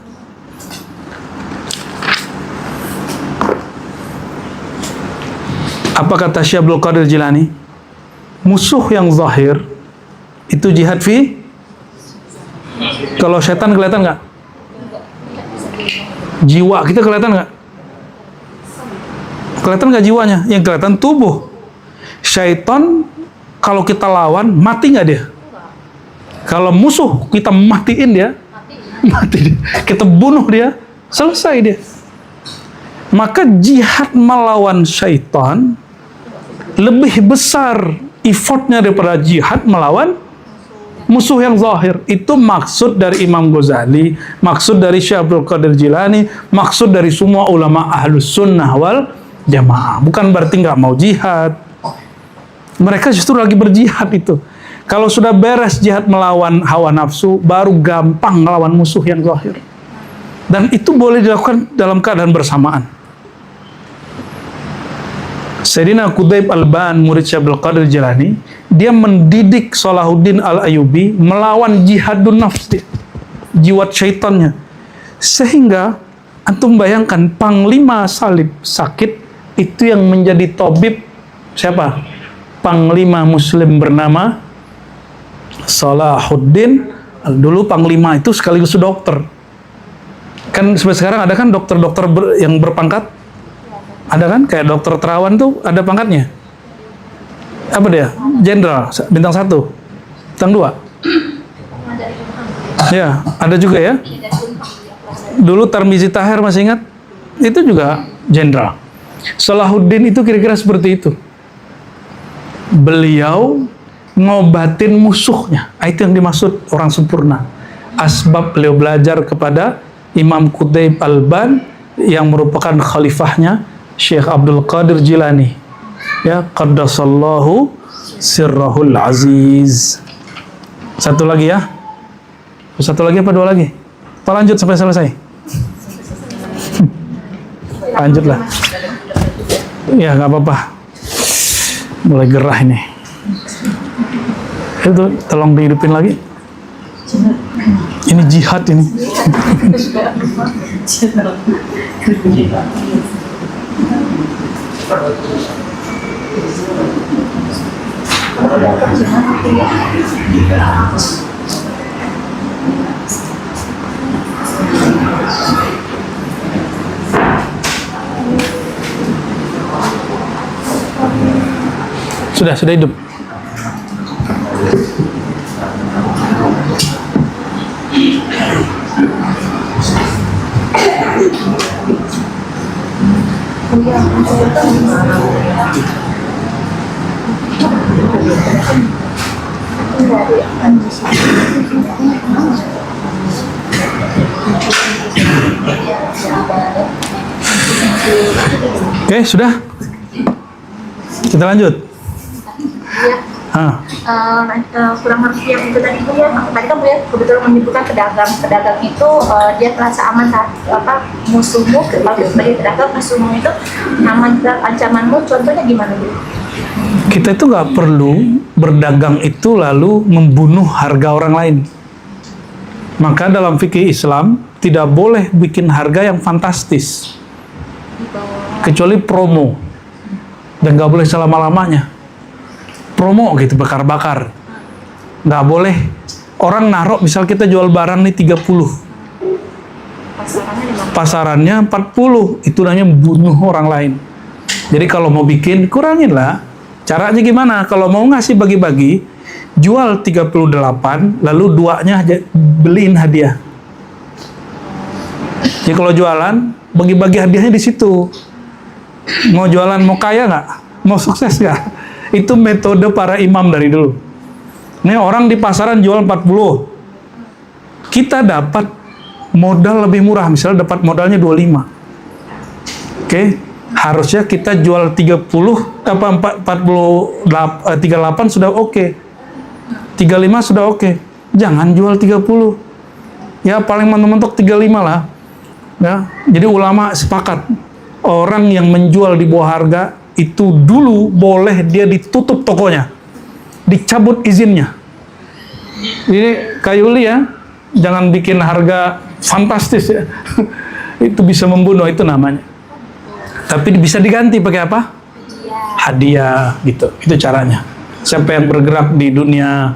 A: Apa kata Syekh Abdul Qadir Jilani? Musuh yang zahir itu jihad fi. Kalau setan kelihatan nggak? Jiwa kita kelihatan nggak? Kelihatan nggak jiwanya? Yang kelihatan tubuh. Syaitan kalau kita lawan mati nggak dia? Kalau musuh kita matiin dia, mati dia. Kita bunuh dia, selesai dia. Maka jihad melawan syaitan lebih besar effortnya daripada jihad melawan musuh yang zahir. Itu maksud dari Imam Ghazali, maksud dari Syekh Abdul Qadir Jilani, maksud dari semua ulama ahlus sunnah wal jamaah. Bukan berarti nggak mau jihad. Mereka justru lagi berjihad itu. Kalau sudah beres jihad melawan hawa nafsu, baru gampang melawan musuh yang zahir. Dan itu boleh dilakukan dalam keadaan bersamaan. Sayyidina Qutb Al-Ban, murid Syekh Abdul Qadir Jilani, dia mendidik Salahuddin Al-Ayyubi melawan jihadun nafs, jiwat syaitannya. Sehingga antum bayangkan panglima salib sakit itu yang menjadi tabib siapa? Panglima muslim bernama Salahuddin. Dulu panglima itu sekaligus dokter. Kan sekarang ada kan dokter-dokter yang berpangkat? Ada kan? Kayak dokter terawan tuh ada pangkatnya. Apa dia? Jenderal, bintang 1, bintang 2. Ya, ada juga ya. Dulu Tarmizi Tahir masih ingat? Itu juga jenderal. Salahuddin itu kira-kira seperti itu. Beliau ngobatin musuhnya. Itu yang dimaksud orang sempurna. Asbab beliau belajar kepada Imam Qutb Al-Ban yang merupakan khalifahnya Syekh Abdul Qadir Jilani. Ya, qaddasallahu sirrahul aziz. Satu lagi ya. Satu lagi apa 2 lagi? Apa lanjut sampai selesai? Lanjutlah. Ya, nggak apa-apa. Mulai gerah ini. Itu tolong dihidupin lagi. Ini jihad ini. Sudah hidup. Oke, sudah. Kita lanjut.
B: Kurang ngerti yang itu tadi Bu ya. Tadi kan Bu ya kebetulan menyebutkan pedagang itu dia terasa aman saat musuhmu sebagai pedagang, musuhmu itu aman dan ancamanmu. Contohnya gimana Bu?
A: Kita itu nggak perlu berdagang itu lalu membunuh harga orang lain. Maka dalam fikih Islam tidak boleh bikin harga yang fantastis, kecuali promo, dan nggak boleh selama-lamanya. Promo gitu, bakar-bakar. Nggak boleh. Orang naruh, misal kita jual barang nih 30. Pasarannya 40. Itu namanya bunuh orang lain. Jadi kalau mau bikin, kurangin lah. Caranya gimana? Kalau mau ngasih bagi-bagi, jual 38, lalu duanya beliin hadiah. Jadi kalau jualan, bagi-bagi hadiahnya di situ. Mau jualan, mau kaya nggak? Mau sukses nggak? Itu metode para imam dari dulu. Nih orang di pasaran jual 40. Kita dapat modal lebih murah, misalnya dapat modalnya 25. Oke, harusnya kita jual 38 sudah oke. 35 sudah oke. Jangan jual 30. Ya paling mentok-mentok 35 lah. Ya, jadi ulama sepakat orang yang menjual di bawah harga itu dulu boleh dia ditutup tokonya, dicabut izinnya. Jadi Kayuli ya, jangan bikin harga fantastis ya. Itu bisa membunuh, itu namanya. Tapi bisa diganti pakai apa? Hadiah gitu. Itu caranya. Siapa yang bergerak di dunia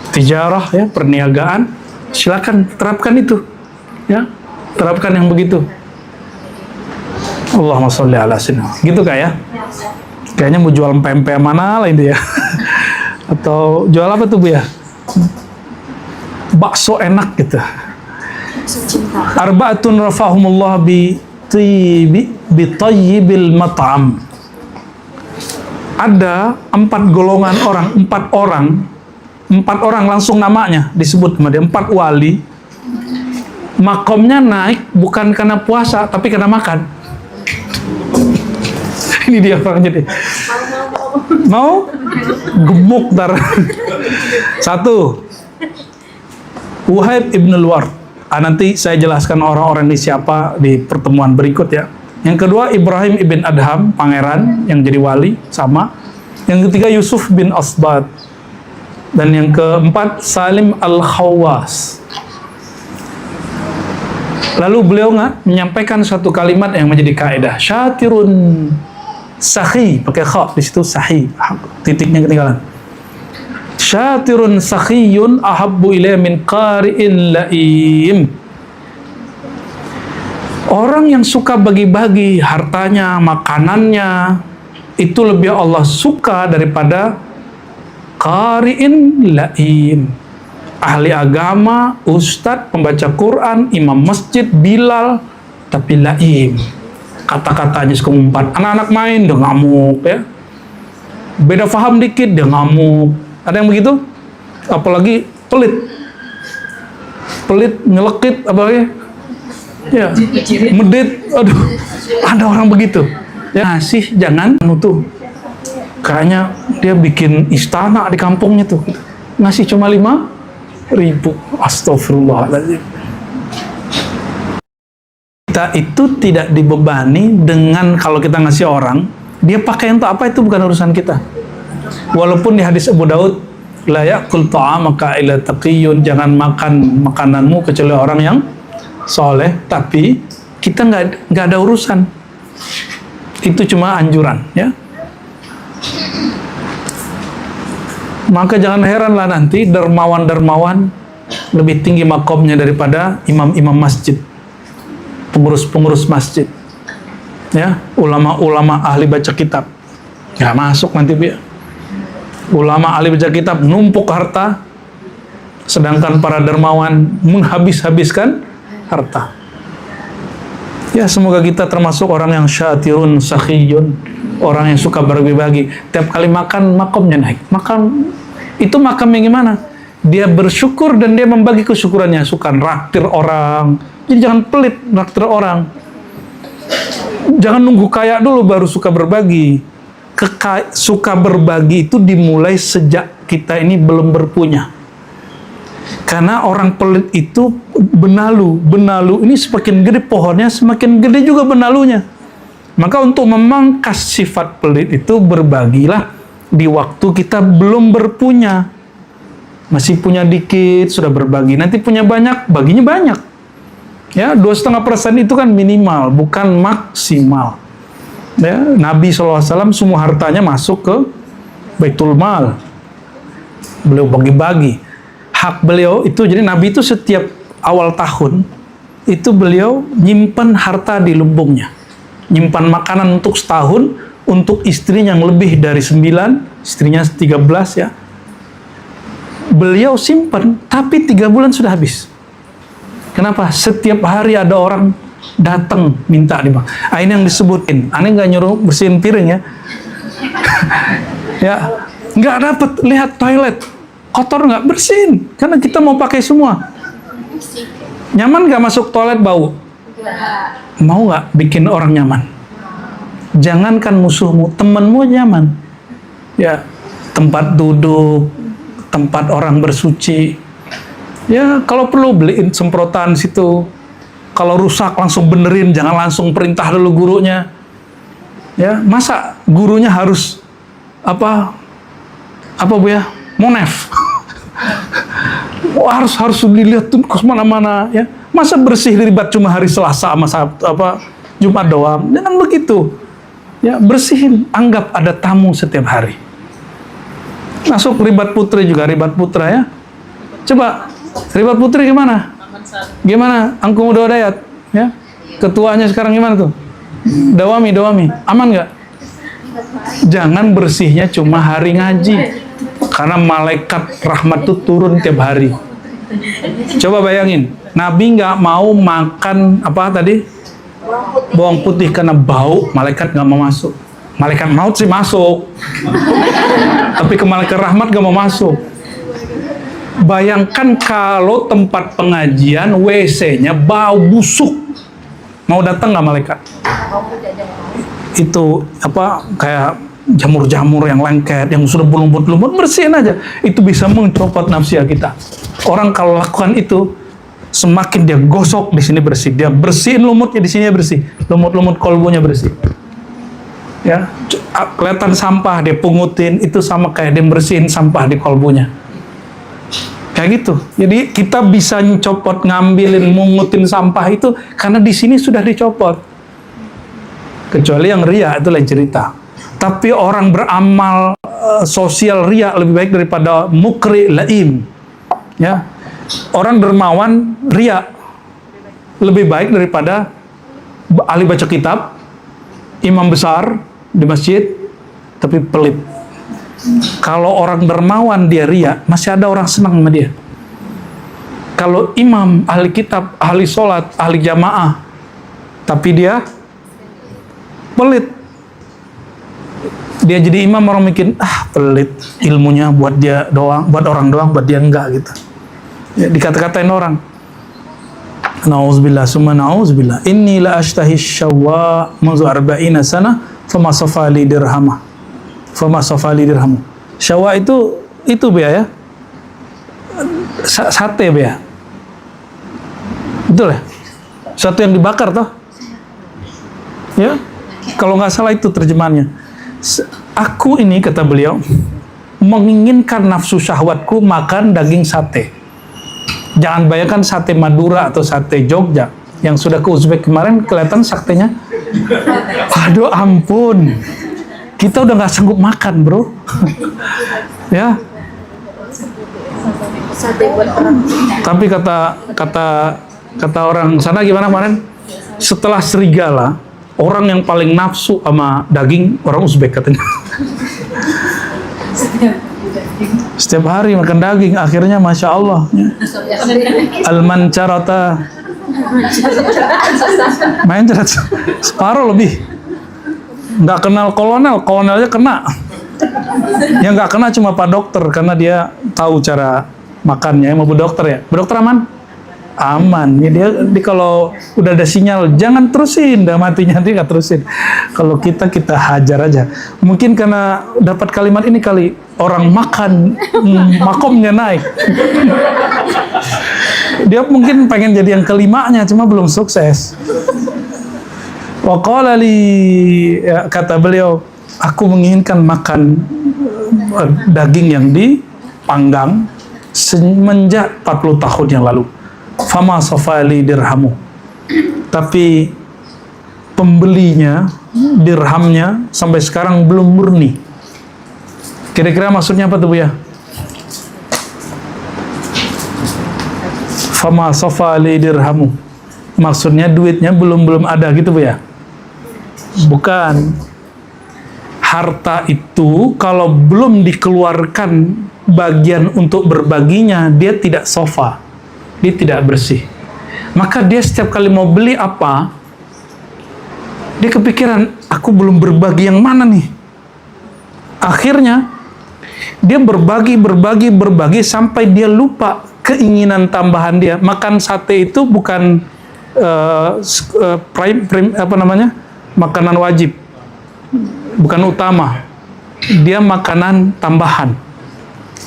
A: tijarah ya, perniagaan, silakan terapkan itu. Ya, terapkan yang begitu. Allahumma sholli ala sayyidina. Gitu Kak ya? Kayaknya mau jual pempek mana lah itu ya. Atau jual apa tuh Bu ya? Bakso enak gitu. Arba'atun rafahumullah bi tayyibil mat'am. Ada 4 golongan orang, 4 orang langsung namanya disebut sama dia, 4 wali. Makomnya naik bukan karena puasa tapi karena makan. Ini dia orangnya deh. Mau? Gemuk ntar. 1. Wahib ibn al-Ward. Nanti saya jelaskan orang-orang ini siapa di pertemuan berikut ya. Yang kedua Ibrahim ibn Adham, pangeran yang jadi wali, sama. Yang ketiga Yusuf bin Asbad. Dan yang keempat Salim al-Khawwas. Lalu beliau menyampaikan satu kalimat yang menjadi kaidah. Syatirun sahi, pakai kha di situ, sahi, titiknya ketinggalan. Syatirun sakhiyun ahabbu ilayya min qari'in laim. Orang yang suka bagi-bagi hartanya, makanannya, itu lebih Allah suka daripada qari'in laim. Ahli agama, ustadz, pembaca Quran, imam masjid, Bilal, tapi laim. Kata-katanya suka ngumpat. Anak-anak main, dia ngamuk ya. Beda paham dikit, dia ngamuk. Ada yang begitu? Apalagi pelit. Pelit, nyelekit, apalagi. Ya, medit. Aduh, ada orang begitu. Ya, ngasih, jangan nutuh. Kayaknya dia bikin istana di kampungnya tuh. Ngasih cuma 5.000. Astagfirullahaladzim. Kita itu tidak dibebani dengan kalau kita ngasih orang, dia pakai untuk apa itu bukan urusan kita. Walaupun di hadis Abu Daud, la ya'kul ta'amaka illa taqiyyun, jangan makan makananmu kecuali orang yang soleh, tapi kita nggak ada urusan. Itu cuma anjuran, ya. Maka jangan heranlah nanti dermawan-dermawan lebih tinggi makomnya daripada imam-imam masjid, pengurus-pengurus masjid, ya, ulama-ulama ahli baca kitab. Nggak masuk nanti dia. Ulama ahli baca kitab numpuk harta, sedangkan para dermawan menghabis-habiskan harta. Ya, semoga kita termasuk orang yang syatirun sakhiyun, orang yang suka berbagi. Tiap kali makan makomnya naik. Makan itu makamnya gimana? Dia bersyukur dan dia membagi kesyukurannya. Suka raktir orang. Jadi jangan pelit raktir orang. Jangan nunggu kaya dulu baru suka berbagi. Suka berbagi itu dimulai sejak kita ini belum berpunya. Karena orang pelit itu benalu. Benalu ini semakin gede pohonnya, semakin gede juga benalunya. Maka untuk memangkas sifat pelit itu berbagilah di waktu kita belum berpunya. Masih punya dikit, sudah berbagi. Nanti punya banyak, baginya banyak. Ya, 2,5% itu kan minimal, bukan maksimal. Ya, Nabi SAW semua hartanya masuk ke Baitul Mal. Beliau bagi-bagi. Hak beliau itu, jadi Nabi itu setiap awal tahun itu beliau nyimpan harta di lumbungnya, nyimpan makanan untuk setahun untuk istrinya yang lebih dari 9, istrinya 13 ya, beliau simpan, tapi 3 bulan sudah habis. Kenapa? Setiap hari ada orang datang minta di bang. Ini yang disebutin, aneh nggak nyuruh bersihin piring ya. Ya, nggak dapat lihat toilet kotor, nggak bersihin karena kita mau pakai semua. Nyaman nggak masuk toilet bau? Mau nggak bikin orang nyaman? Jangankan musuhmu, temanmu nyaman. Ya, tempat duduk, tempat orang bersuci. Ya, kalau perlu beliin semprotan situ. Kalau rusak langsung benerin, jangan langsung perintah dulu gurunya. Ya, masa gurunya harus apa Bu ya? Monef. harus dilihat tuh ke mana-mana ya. Masa bersih ribet cuma hari Selasa sama Jumat doang. Jangan begitu. Ya, bersihin, anggap ada tamu setiap hari. Masuk Ribat Putri juga, Ribat Putra ya. Coba Ribat Putri gimana? Gimana? Angkum Uda Dayat ya. Ketuanya sekarang gimana tuh? Dawami. Aman nggak? Jangan bersihnya cuma hari ngaji. Karena malaikat rahmat itu turun tiap hari. Coba bayangin, Nabi nggak mau makan apa tadi? Bawang putih karena bau, malaikat nggak mau masuk. Malaikat maut sih masuk, tapi ke malaikat rahmat nggak mau masuk. Bayangkan kalau tempat pengajian WC-nya bau busuk, mau datang nggak malaikat? Itu apa kayak jamur-jamur yang lengket, yang sudah berlumut-lumut, bersihin aja. Itu bisa mencopot nafsiah kita. Orang kalau lakukan itu, semakin dia gosok di sini bersih, dia bersihin lumutnya di sini bersih, lumut-lumut kolbunya bersih. Ya, kelihatan sampah dia pungutin, itu sama kayak dia bersihin sampah di kolbunya. Kayak gitu. Jadi kita bisa mencopot, ngambilin, mungutin sampah itu karena di sini sudah dicopot. Kecuali yang ria itu lain cerita. Tapi orang beramal sosial ria lebih baik daripada mukri laim. Ya. Orang dermawan ria lebih baik daripada ahli baca kitab, imam besar di masjid tapi pelit. Kalau orang dermawan dia ria, masih ada orang senang sama dia. Kalau imam, ahli kitab, ahli sholat, ahli jamaah, tapi dia pelit. Dia jadi imam, orang mikir, pelit, ilmunya buat dia doang, buat orang doang, buat dia enggak gitu. Ya, dikata-katain orang. Nauzubillah, summa nauzubillah. Inni la ashtahi syawwa munzu arba'ina sana, fama safali dirhamah. Fama safali dirhamu. Syawwa itu Bea ya. Sate Bea. Betul ya? Satu yang dibakar toh? Ya. Kalau nggak salah itu terjemahannya. Aku ini, kata beliau, menginginkan nafsu syahwatku makan daging sate. Jangan bayangkan sate Madura atau sate Jogja. Yang sudah ke Uzbek kemarin, kelihatan satenya. Aduh ampun. Kita udah nggak sanggup makan bro. Ya.
B: Sate buat orang.
A: Tapi kata orang sana gimana kemarin? Setelah serigala, orang yang paling nafsu sama daging orang Uzbek katanya. Setiap hari makan daging, akhirnya masya Allah. Al-mancarata, main cerat separuh lebih. Nggak kenal kolonel, kolonelnya kena. Yang nggak kena cuma Pak Dokter karena dia tahu cara makannya. Mau Bu Dokter ya? Bu Dokter aman? Aman. Ya dia kalau udah ada sinyal jangan terusin, udah matinya nanti nggak terusin. Kalau kita hajar aja. Mungkin karena dapat kalimat ini kali orang makan makomnya naik. Dia mungkin pengen jadi yang kelimanya cuma belum sukses. Wa qala li, ya, kata beliau, aku menginginkan makan daging yang dipanggang semenjak 40 tahun yang lalu. Fama safali dirhamu. Tapi pembelinya, dirhamnya sampai sekarang belum murni. Kira-kira maksudnya apa tuh Bu ya? Fama safali dirhamu. Maksudnya duitnya belum ada gitu Bu ya? Bukan. Harta itu kalau belum dikeluarkan bagian untuk berbaginya, dia tidak sofa, dia tidak bersih. Maka dia setiap kali mau beli apa, dia kepikiran, aku belum berbagi yang mana nih? Akhirnya dia berbagi sampai dia lupa keinginan tambahan dia. Makan sate itu bukan makanan wajib, bukan utama, dia makanan tambahan,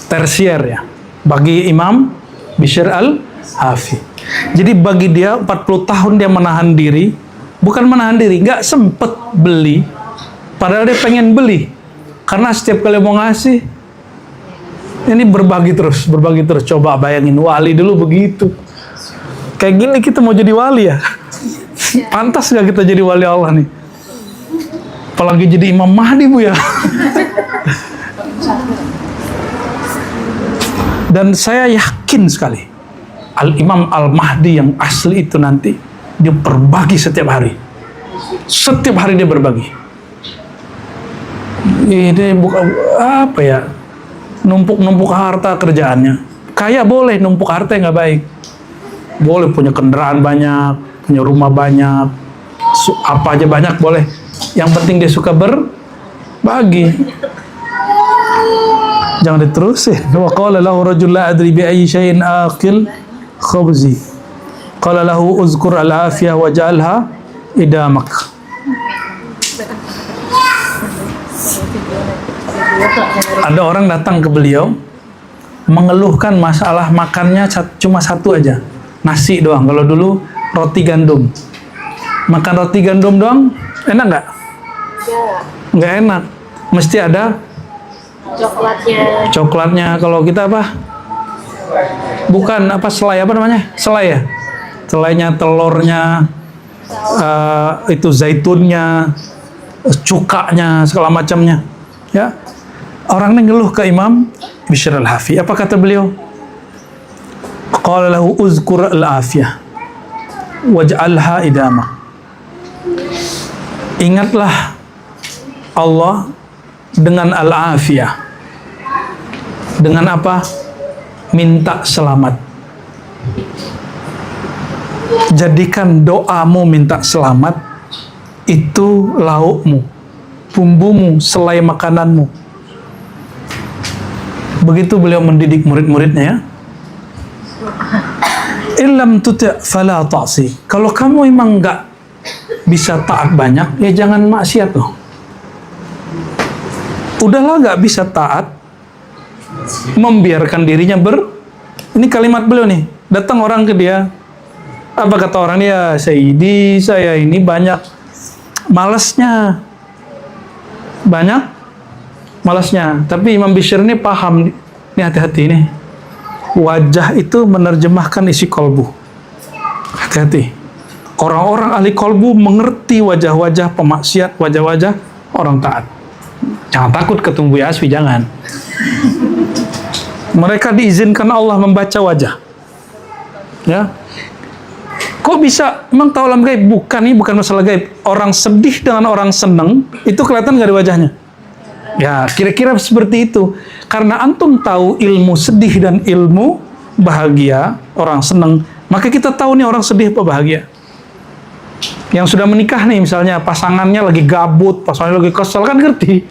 A: tersier ya, bagi Imam Bishr al-Hafi. Jadi bagi dia 40 tahun dia menahan diri, bukan menahan diri, nggak sempet beli, padahal dia pengen beli, karena setiap kali mau ngasih, ini berbagi terus. Coba bayangin, wali dulu begitu. Kayak gini kita mau jadi wali ya? Pantas nggak kita jadi wali Allah nih? Apalagi jadi Imam Mahdi Bu ya? Dan saya yakin sekali, Al-Imam Al-Mahdi yang asli itu nanti, dia berbagi setiap hari. Setiap hari dia berbagi. Ini bukan, apa ya, numpuk harta kerjaannya. Kaya boleh, numpuk harta nggak baik. Boleh punya kendaraan banyak, punya rumah banyak, apa aja banyak boleh. Yang penting dia suka berbagi. Jangan diterusin. Wa qala lahu rajul la adri bi ayyi shay'in aqil khubzi. Qala lahu uzkur al-afiyah waj'alha idamak. Ada orang datang ke beliau mengeluhkan masalah makannya cuma satu aja, nasi doang. Kalau dulu roti gandum, makan roti gandum doang enak nggak? Nggak enak, mesti ada coklatnya. Kalau kita apa? Bukan apa, selai, apa namanya? Selai ya? Selainya, telurnya, itu zaitunnya, cukanya, segala macamnya. Ya, orang ini ngeluh ke Imam Bishr al-Hafi. Apa kata beliau? Qala lahu uzkur al-afiyah waj'alha idama. Ingatlah Allah dengan al-afiyah. Dengan apa? Minta selamat. Jadikan doamu minta selamat itu laukmu, bumbumu, selai makananmu. Begitu beliau mendidik murid-muridnya ya. Illam tuti' fala ta'si. Kalau kamu memang nggak bisa taat banyak, ya jangan maksiat loh. Udahlah nggak bisa taat, membiarkan dirinya ini kalimat beliau nih. Datang orang ke dia, apa kata orang dia? Sayyidi, saya ini banyak malasnya. Tapi Imam Bishr ini paham, ini hati-hati nih. Wajah itu menerjemahkan isi kolbu. Hati-hati. Orang-orang ahli kolbu mengerti wajah-wajah pemaksiat, wajah-wajah orang taat. Jangan takut ketemu Buya Asfi, jangan. Mereka diizinkan Allah membaca wajah. Ya. Kok bisa? Emang tahu alam gaib? Bukan, ini bukan masalah gaib. Orang sedih dengan orang senang, itu kelihatan nggak di wajahnya? Ya, kira-kira seperti itu. Karena antum tahu ilmu sedih dan ilmu bahagia, orang senang, maka kita tahu nih orang sedih apa bahagia. Yang sudah menikah nih, misalnya pasangannya lagi gabut, pasangannya lagi kesel, kan ngerti.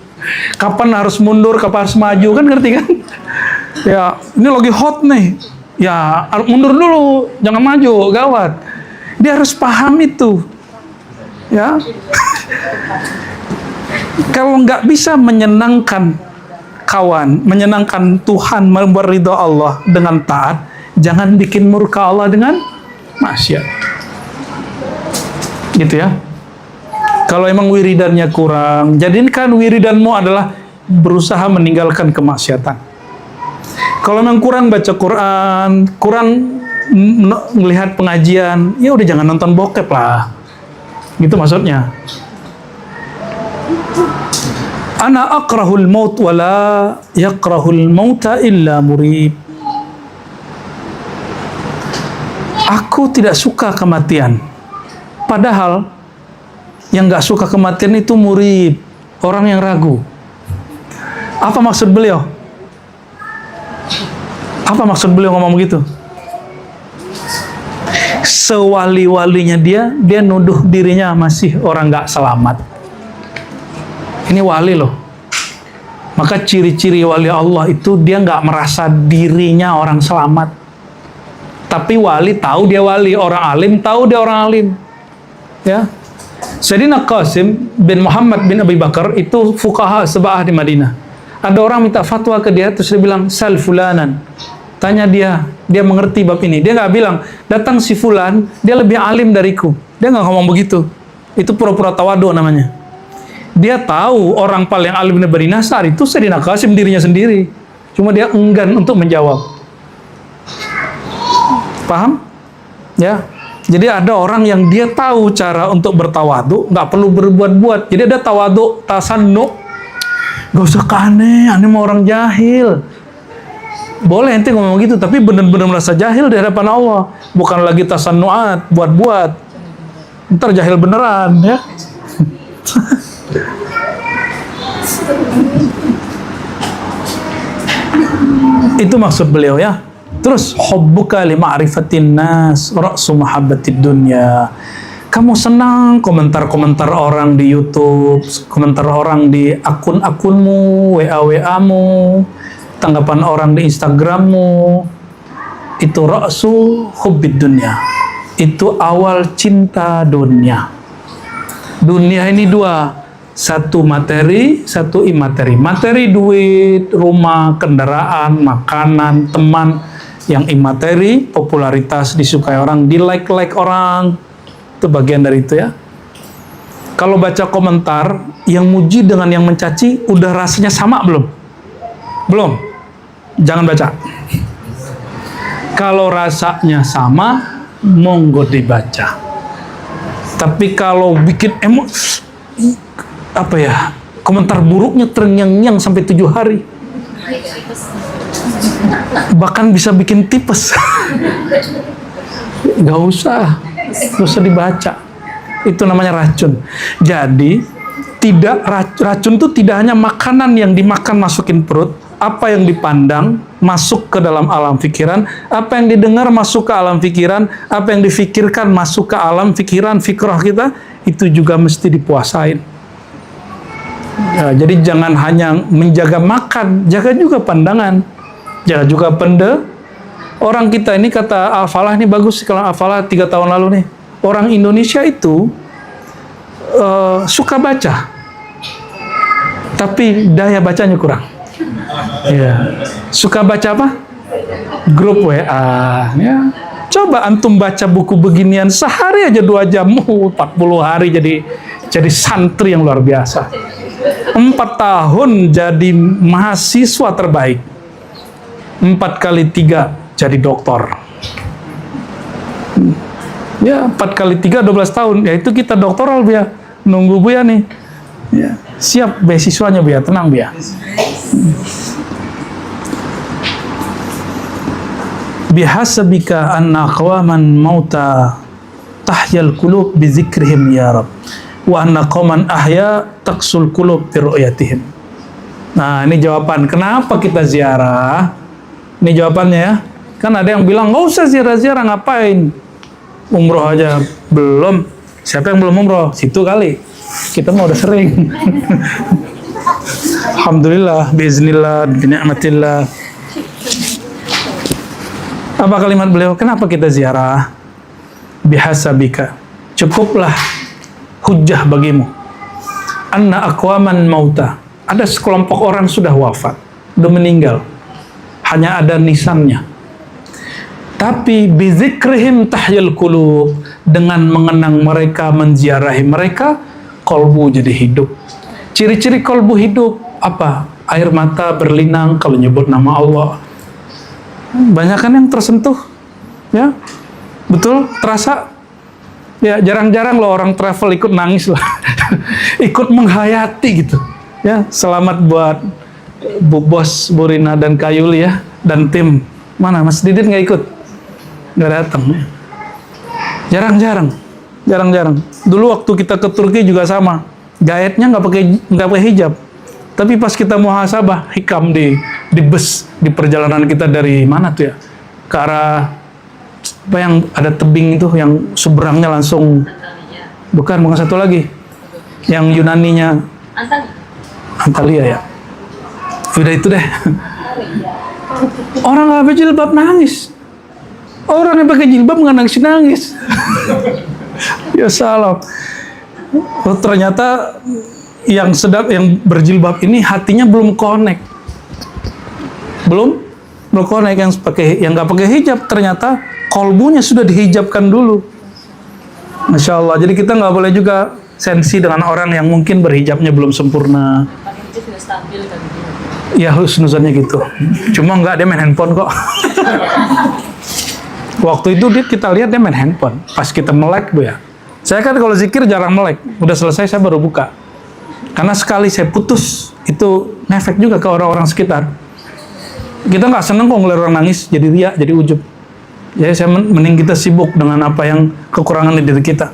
A: Kapan harus mundur, kapan harus maju, kan ngerti kan? Ya, ini lagi hot nih. Ya, mundur dulu, jangan maju, gawat. Dia harus paham itu. Ya. Kalau nggak bisa menyenangkan kawan, menyenangkan Tuhan, membuat ridho Allah dengan taat, jangan bikin murka Allah dengan maksiat. Gitu ya. Kalau emang wiridannya kurang, jadikan wiridanmu adalah berusaha meninggalkan kemaksiatan. Kalau memang kurang baca Quran, kurang melihat pengajian, ya udah jangan nonton bokep lah. Gitu maksudnya. Ana akrahul maut wala yakrahul mauta illa murib. Aku tidak suka kematian. Padahal yang gak suka kematian itu murib, orang yang ragu. Apa maksud beliau? Apa maksud beliau ngomong begitu? Sewali-walinya dia nuduh dirinya masih orang gak selamat. Ini wali loh. Maka ciri-ciri wali Allah itu dia nggak merasa dirinya orang selamat. Tapi wali tahu dia wali, orang alim tahu dia orang alim. Ya. Sayyidina Qasim bin Muhammad bin Abi Bakar itu fuqaha sab'ah di Madinah. Ada orang minta fatwa ke dia, terus dia bilang, "Sal fulanan." Tanya dia mengerti bab ini. Dia nggak bilang, "Datang si fulan, dia lebih alim dariku." Dia nggak ngomong begitu. Itu pura-pura tawadu namanya. Dia tahu orang paling alim di Madinah saat itu Sayyidina Qasim dirinya sendiri. Cuma dia enggan untuk menjawab. Paham? Ya. Jadi ada orang yang dia tahu cara untuk bertawadu, nggak perlu berbuat-buat. Jadi ada tawadu, tasannu. Gak usah aneh mah orang jahil. Boleh ente ngomong gitu, tapi benar-benar merasa jahil di hadapan Allah. Bukan lagi tasannuat, buat-buat. Ntar jahil beneran, ya. Itu maksud beliau ya. Terus hubbuka li ma'rifatin nas ra'su mahabbatid dunya. Kamu senang komentar-komentar orang di YouTube, komentar orang di akun-akunmu, WA-WA-mu, tanggapan orang di Instagrammu. Itu ra'su hubbid dunya. Itu awal cinta dunia. Dunia ini dua. Satu materi, satu imateri. Materi duit, rumah, kendaraan, makanan, teman. Yang imateri, popularitas, disukai orang, di-like orang. Itu bagian dari itu ya. Kalau baca komentar, yang muji dengan yang mencaci, udah rasanya sama belum? Belum. Jangan baca. Kalau rasanya sama, monggo dibaca. Tapi kalau bikin komentar buruknya terngiang-ngiang sampai 7 hari. Bahkan bisa bikin tipes. Gak usah dibaca. Itu namanya racun. Jadi racun itu tidak hanya makanan yang dimakan masukin perut, apa yang dipandang masuk ke dalam alam pikiran, apa yang didengar masuk ke alam pikiran, apa yang difikirkan masuk ke alam pikiran, fikrah kita, itu juga mesti dipuasain. Ya, jadi jangan hanya menjaga makan, jaga juga pandangan, jaga juga orang kita ini, kata Al-Falah ini bagus, kalau Al-Falah 3 tahun lalu nih, orang Indonesia itu suka baca, tapi daya bacanya kurang. Ya. Suka baca apa? Grup WA. Ya. Coba antum baca buku beginian sehari aja 2 jam, 40 hari jadi santri yang luar biasa. 4 tahun jadi mahasiswa terbaik. 4 kali 3 jadi doktor. Ya, 4 kali 3 12 tahun. Ya itu kita doktoral, Bia. Nunggu Buya nih. Ya, siap beasiswanya, Bia. Tenang, Bia. bihasabika anna aqwaman mauta tahyal qulub bi zikrihim ya Rab, wa anna qauman ahya taqsul qulub bi ru'yatihim. Nah, ini jawaban kenapa kita ziarah. Ini jawabannya ya. Kan ada yang bilang nggak usah ziarah-ziarah, ngapain? Umroh aja belum. Siapa yang belum umroh? Situ kali. Kita mau udah sering. Alhamdulillah, biiznillah, binikmatillah. Apa kalimat beliau? Kenapa kita ziarah? Bihasabika, cukuplah hujjah bagimu. Anna aqwaman mauta, ada sekelompok orang sudah wafat, sudah meninggal. Hanya ada nisannya. Tapi bizikrihim tahyal qulub, dengan mengenang mereka, menziarahi mereka, kolbu jadi hidup. Ciri-ciri kolbu hidup apa? Air mata berlinang kalau nyebut nama Allah. Banyak kan yang tersentuh, ya, betul, terasa. Ya, jarang-jarang loh orang travel ikut nangis lah, ikut menghayati gitu. Ya, selamat buat Bu Bos, Bu Rina dan Kayuli ya, dan tim. Mana Mas Didit nggak ikut? Nggak datang. Jarang-jarang. Dulu waktu kita ke Turki juga sama. Gaetnya nggak pakai hijab. Tapi pas kita muhasabah, hikam di bus, di perjalanan kita dari mana tuh ya? Ke arah apa yang ada tebing itu, yang seberangnya langsung, bukan satu lagi, yang Yunaninya Antalya ya. Udah itu deh. Orang nggak pakai jilbab nangis. Orang yang pakai jilbab nggak nangis. Ya salam. Oh, ternyata yang berjilbab ini hatinya belum connect. Belum connect. Yang nggak pakai hijab ternyata kolbunya sudah dihijabkan dulu. Masya Allah. Jadi kita nggak boleh juga sensi dengan orang yang mungkin berhijabnya belum sempurna. Ya husnuzannya gitu. Cuma nggak, dia main handphone kok. Waktu itu kita lihat dia main handphone. Pas kita melek Bu ya. Saya kan kalau zikir jarang melek. Udah selesai saya baru buka. Karena sekali saya putus, itu ngefek juga ke orang-orang sekitar. Kita nggak seneng kok ngeliat orang nangis, jadi riak, jadi ujub. Jadi saya mending kita sibuk dengan apa yang kekurangan di diri kita.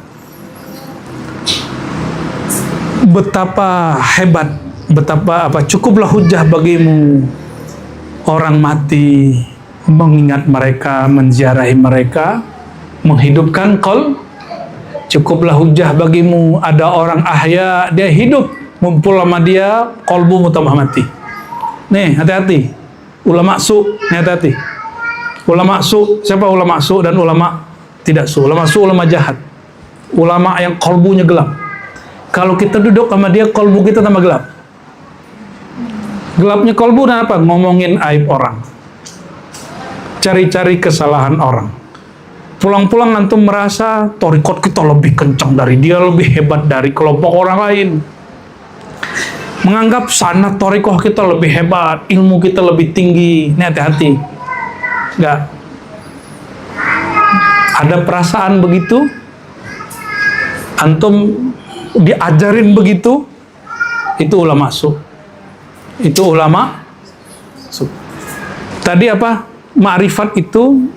A: Betapa hebat, cukuplah hujjah bagimu orang mati, mengingat mereka, menziarahi mereka, menghidupkan cukuplah hujjah bagimu ada orang ahya, dia hidup, mumpul sama dia, kolbu tambah mati. Nih, hati-hati. Ulama su, nih hati-hati. Ulama su, siapa ulama su dan ulama tidak su? Ulama su, ulama jahat. Ulama yang kolbunya gelap. Kalau kita duduk sama dia, kolbu kita tambah gelap. Gelapnya kolbu dan apa? Ngomongin aib orang. Cari-cari kesalahan orang. Pulang-pulang antum merasa torikot kita lebih kencang dari dia, lebih hebat dari kelompok orang lain. Menganggap sanad torikoh kita lebih hebat, ilmu kita lebih tinggi. Ini hati-hati. Enggak. Ada perasaan begitu, antum diajarin begitu, itu ulama su. Itu ulama su. Tadi apa? Ma'rifat itu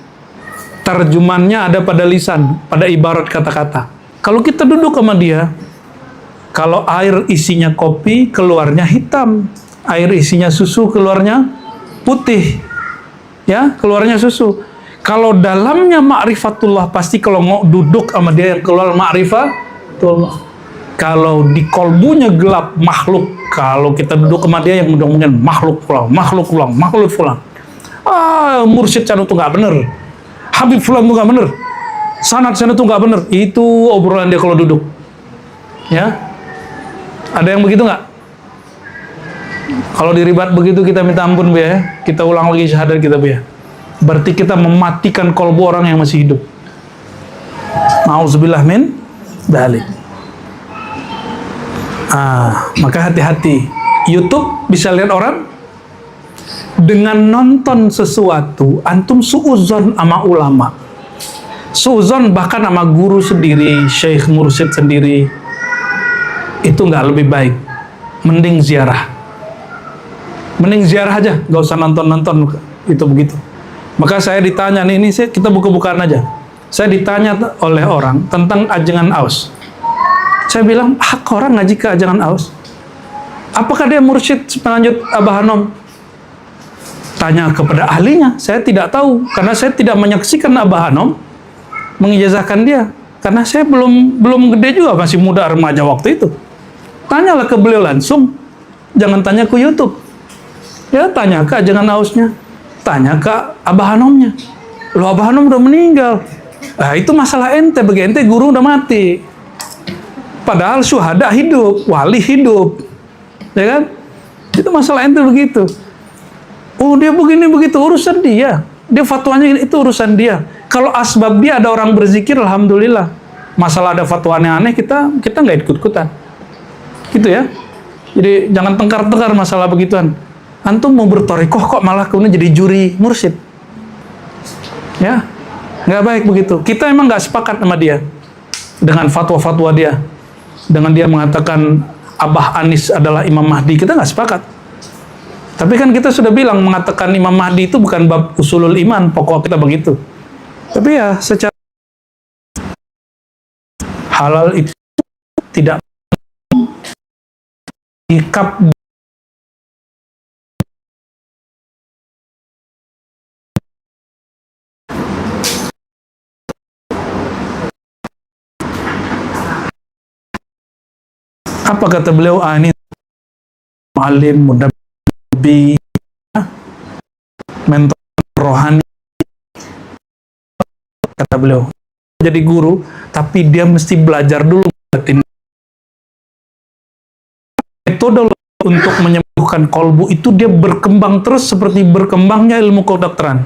A: terjemahannya ada pada lisan, pada ibarat kata-kata. Kalau kita duduk sama dia, kalau air isinya kopi, keluarnya hitam. Air isinya susu, keluarnya putih. Ya, keluarnya susu. Kalau dalamnya ma'rifatullah, pasti kalau mau duduk sama dia yang keluar ma'rifatullah. Kalau di kolbunya gelap, makhluk. Kalau kita duduk sama dia yang mudah-mudahan makhluk pulang. Mursyid Canu tuh nggak bener. Habib Fulan tuh nggak bener. Sanad Canu tuh nggak bener. Itu obrolan dia kalau duduk. Ya. Ada yang begitu nggak? Kalau diribat begitu kita minta ampun Bu ya. Kita ulang lagi syahadat kita Bu ya. Berarti kita mematikan kolbu orang yang masih hidup. Nauzubillah min dzalik. Maka hati-hati. YouTube bisa lihat orang dengan nonton sesuatu, antum suuzon sama ulama. Suuzon bahkan sama guru sendiri, syekh mursyid sendiri. Itu nggak lebih baik. Mending ziarah. Mending ziarah aja, nggak usah nonton-nonton itu begitu. Maka saya ditanya nih, kita buka-bukaan aja. Saya ditanya oleh orang tentang ajengan aus. Saya bilang, hak orang ngaji ke ajengan aus. Apakah dia mursyid penlanjut Abah Hanom? Tanya kepada ahlinya. Saya tidak tahu, karena saya tidak menyaksikan Abah Hanom mengijazahkan dia. Karena saya belum gede juga, masih muda remaja waktu itu. Tanyalah ke beliau langsung. Jangan tanya ke YouTube. Ya, tanya ke ajengan ausnya. Tanya ke Abah Hanomnya. Loh, Abah Hanom udah meninggal. Nah, itu masalah ente. Bagi ente guru udah mati. Padahal syuhada hidup, wali hidup. Ya kan? Itu masalah ente begitu. Oh, dia begini begitu, urusan dia. Dia fatwanya itu urusan dia. Kalau asbab dia ada orang berzikir, alhamdulillah. Masalah ada fatwa aneh-aneh, kita nggak ikut-ikutan. Gitu ya. Jadi jangan tengkar-tengkar masalah begituan. Antum mau bertorikoh kok malah kemudian jadi juri mursyid. Ya, nggak baik begitu. Kita emang nggak sepakat sama dia dengan fatwa-fatwa dia. Dengan dia mengatakan Abah Anis adalah Imam Mahdi, kita nggak sepakat. Tapi kan kita sudah bilang mengatakan Imam Mahdi itu bukan bab usulul iman, pokok kita begitu. Tapi ya secara halal itu tidak sikap apa kata beliau, ini alim mudabi mentor rohani, kata beliau. Jadi guru, tapi dia mesti belajar dulu metode untuk menyembuhkan kolbu itu. Dia berkembang terus seperti berkembangnya ilmu kedokteran.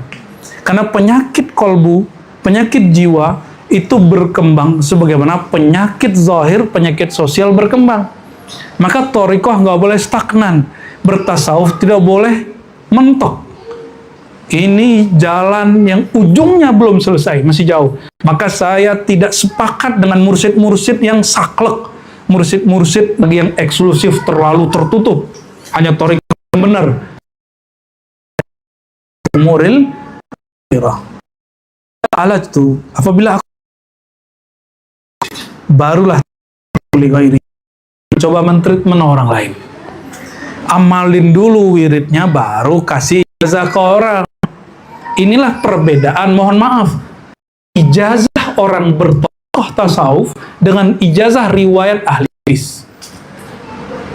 A: Karena penyakit kolbu, penyakit jiwa itu berkembang sebagaimana penyakit zahir, penyakit sosial berkembang. Maka thorikoh nggak boleh stagnan, bertasawuf tidak boleh mentok. Ini jalan yang ujungnya belum selesai, masih jauh. Maka saya tidak sepakat dengan mursyid-mursyid yang saklek, mursyid-mursyid yang eksklusif, terlalu tertutup, hanya thorikoh yang benar. Umuril alat itu apabila aku barulah coba mentreatment orang lain. Amalin dulu wiridnya, baru kasih ijazah ke orang. Inilah perbedaan, mohon maaf, ijazah orang bertokoh tasawuf dengan ijazah riwayat ahli hadis.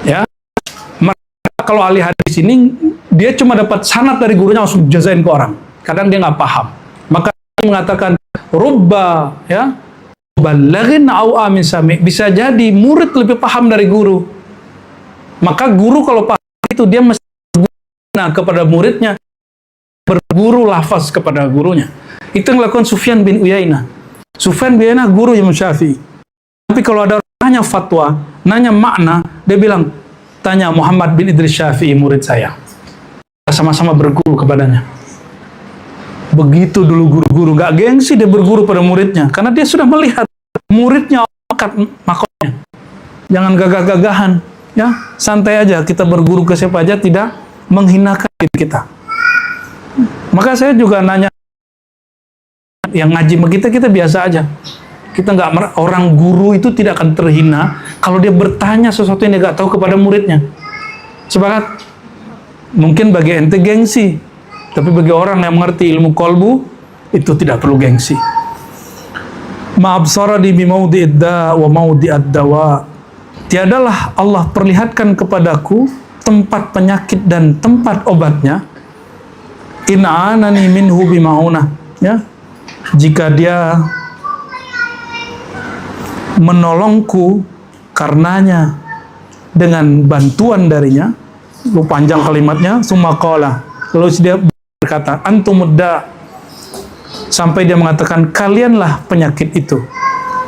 A: Ya, kalau ahli hadis ini dia cuma dapat sanad dari gurunya langsung jazain ke orang. Kadang dia nggak paham. Maka dia mengatakan rubba, ya, balaghin au amin sami, bisa jadi murid lebih paham dari guru. Maka guru kalau paham itu dia mesti berguna kepada muridnya, berguru lafaz kepada gurunya. Itu yang dilakukan Sufyan bin Uyainah. Sufyan bin Uyainah guru Imam Syafi'i. Tapi kalau ada orang nanya fatwa, nanya makna, dia bilang, tanya Muhammad bin Idris Syafi'i, murid saya. Sama-sama berguru kepadanya. Begitu dulu guru-guru, gak gengsi dia berguru pada muridnya, karena dia sudah melihat muridnya angkat makomnya. Jangan gagah-gagahan, ya, santai aja, kita berguru ke siapa aja, tidak menghinakan diri kita. Maka saya juga nanya, yang ngaji sama kita biasa aja. Kita nggak, orang guru itu tidak akan terhina kalau dia bertanya sesuatu yang dia nggak tahu kepada muridnya. Sepakat? Mungkin bagi ente gengsi, tapi bagi orang yang mengerti ilmu kolbu, itu tidak perlu gengsi. Ma'absarani bimaudhi'id da' wa maudhi'ad dawa. Tiadalah Allah perlihatkan kepadaku tempat penyakit dan tempat obatnya. In'anani minhu bima'unah. Ya, jika dia menolongku karenanya dengan bantuan darinya. Lu panjang kalimatnya, sumaqala. Lalu dia berkata, antumudda, sampai dia mengatakan, kalianlah penyakit itu.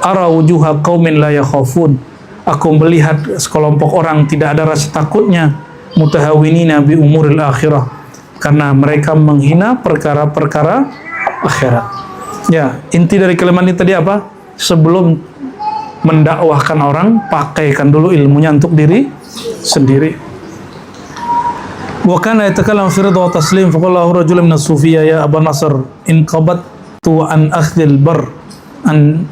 A: Ara wujuha qaumin la yakhafun. Aku melihat sekelompok orang tidak ada rasa takutnya, mutahawinina bi umuril akhirah, karena mereka menghina perkara-perkara akhirat. Ya, inti dari kalimat ini tadi apa? Sebelum mendakwahkan orang, pakaikan dulu ilmunya untuk diri sendiri. Wa kana yatakallamu fi ridha wa taslim fa qala lahu rajulun min as-sufiyya ya Aba Nasr in qabattu an akhdhil bar an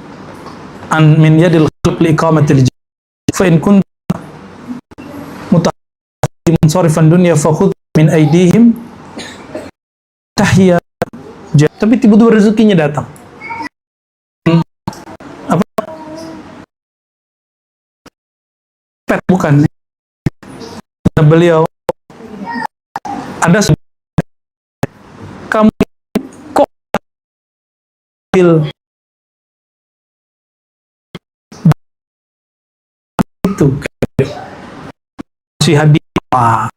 A: min yadil khalq li iqamatil jannah fa in kunta munsarifan dunya fa khudh min aydihim tahiyya. Tapi tiba-tiba rezekinya datang. Apa? Bukan. Beliau ada kamu kok itu si hadiah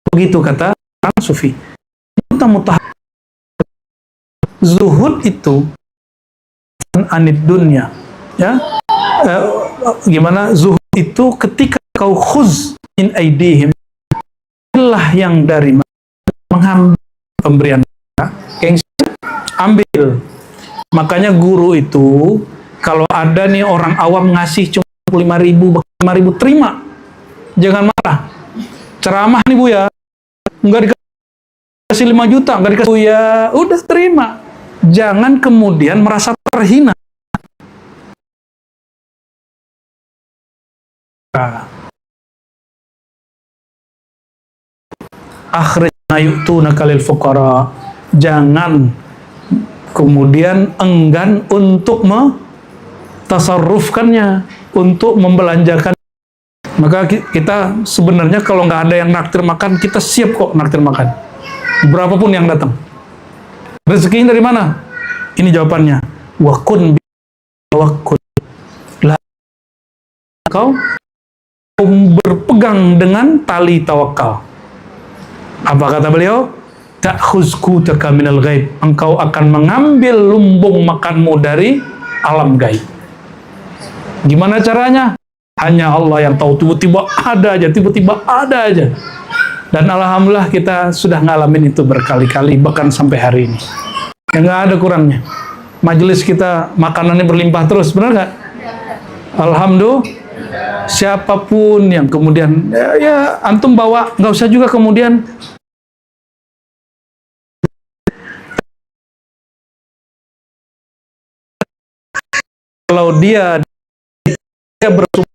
A: begitu kata orang sufi. Kita zuhud itu anid dunia, ya. Gimana zuhud itu ketika kau khuz in aidihim, lah yang dari mengambil pemberian yang ambil. Makanya guru itu kalau ada nih orang awam ngasih cuma 5.000 terima, jangan marah. Ceramah nih Bu ya, nggak dikasih 5 juta, nggak dikasih Bu ya, udah terima. Jangan kemudian merasa terhina. Akhirnya yu'tuna kalil fuqara. Jangan kemudian enggan untuk tasarrufkannya, untuk membelanjakan. Maka kita sebenarnya kalau nggak ada yang naktir makan, kita siap kok naktir makan. Berapapun yang datang. Rezekinya dari mana? Ini jawabannya. Wa kun tawakkul. Kau berpegang dengan tali tawakal. Apa kata beliau? Ta'khuzku taka minal ghaib. Engkau akan mengambil lumbung makanmu dari alam gaib. Gimana caranya? Hanya Allah yang tahu. Tiba-tiba ada aja. Dan alhamdulillah kita sudah ngalamin itu berkali-kali, bahkan sampai hari ini. Ya nggak ada kurangnya. Majelis kita makanannya berlimpah terus, benar nggak? Alhamdulillah. Siapapun yang kemudian ya antum bawa, nggak usah juga kemudian kalau dia bersumpah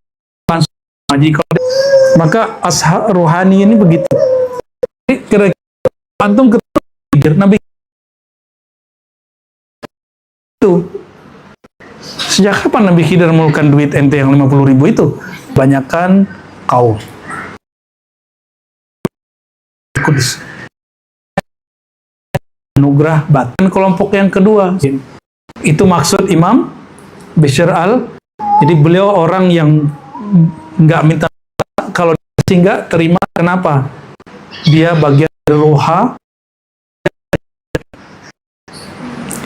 A: maka ashab rohani ini begitu. Kira-kira antum ketemu Nabi itu sejak kapan Nabi Khidir mengeluarkan duit ente yang 50.000 itu? Banyakan kaum Kudus anugerah batin. Kelompok yang kedua itu maksud Imam Bishr al. Jadi beliau orang yang nggak minta, kalau dikasih nggak terima. Kenapa? Dia bagian dari roha.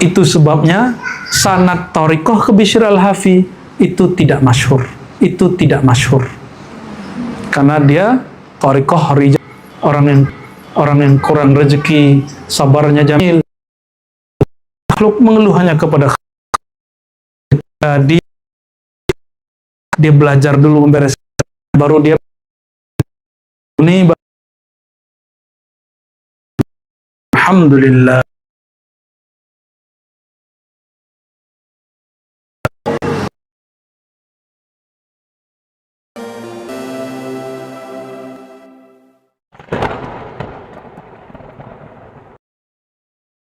A: Itu sebabnya sanad thariqah ke Bishr al-Hafi itu tidak masyhur. Itu tidak masyhur. Karena dia thariqah rijal, orang yang kurang rezeki, sabarnya jamil. Makhluk mengeluh hanya kepada dia belajar dulu membereskan, baru dia ini. Alhamdulillah.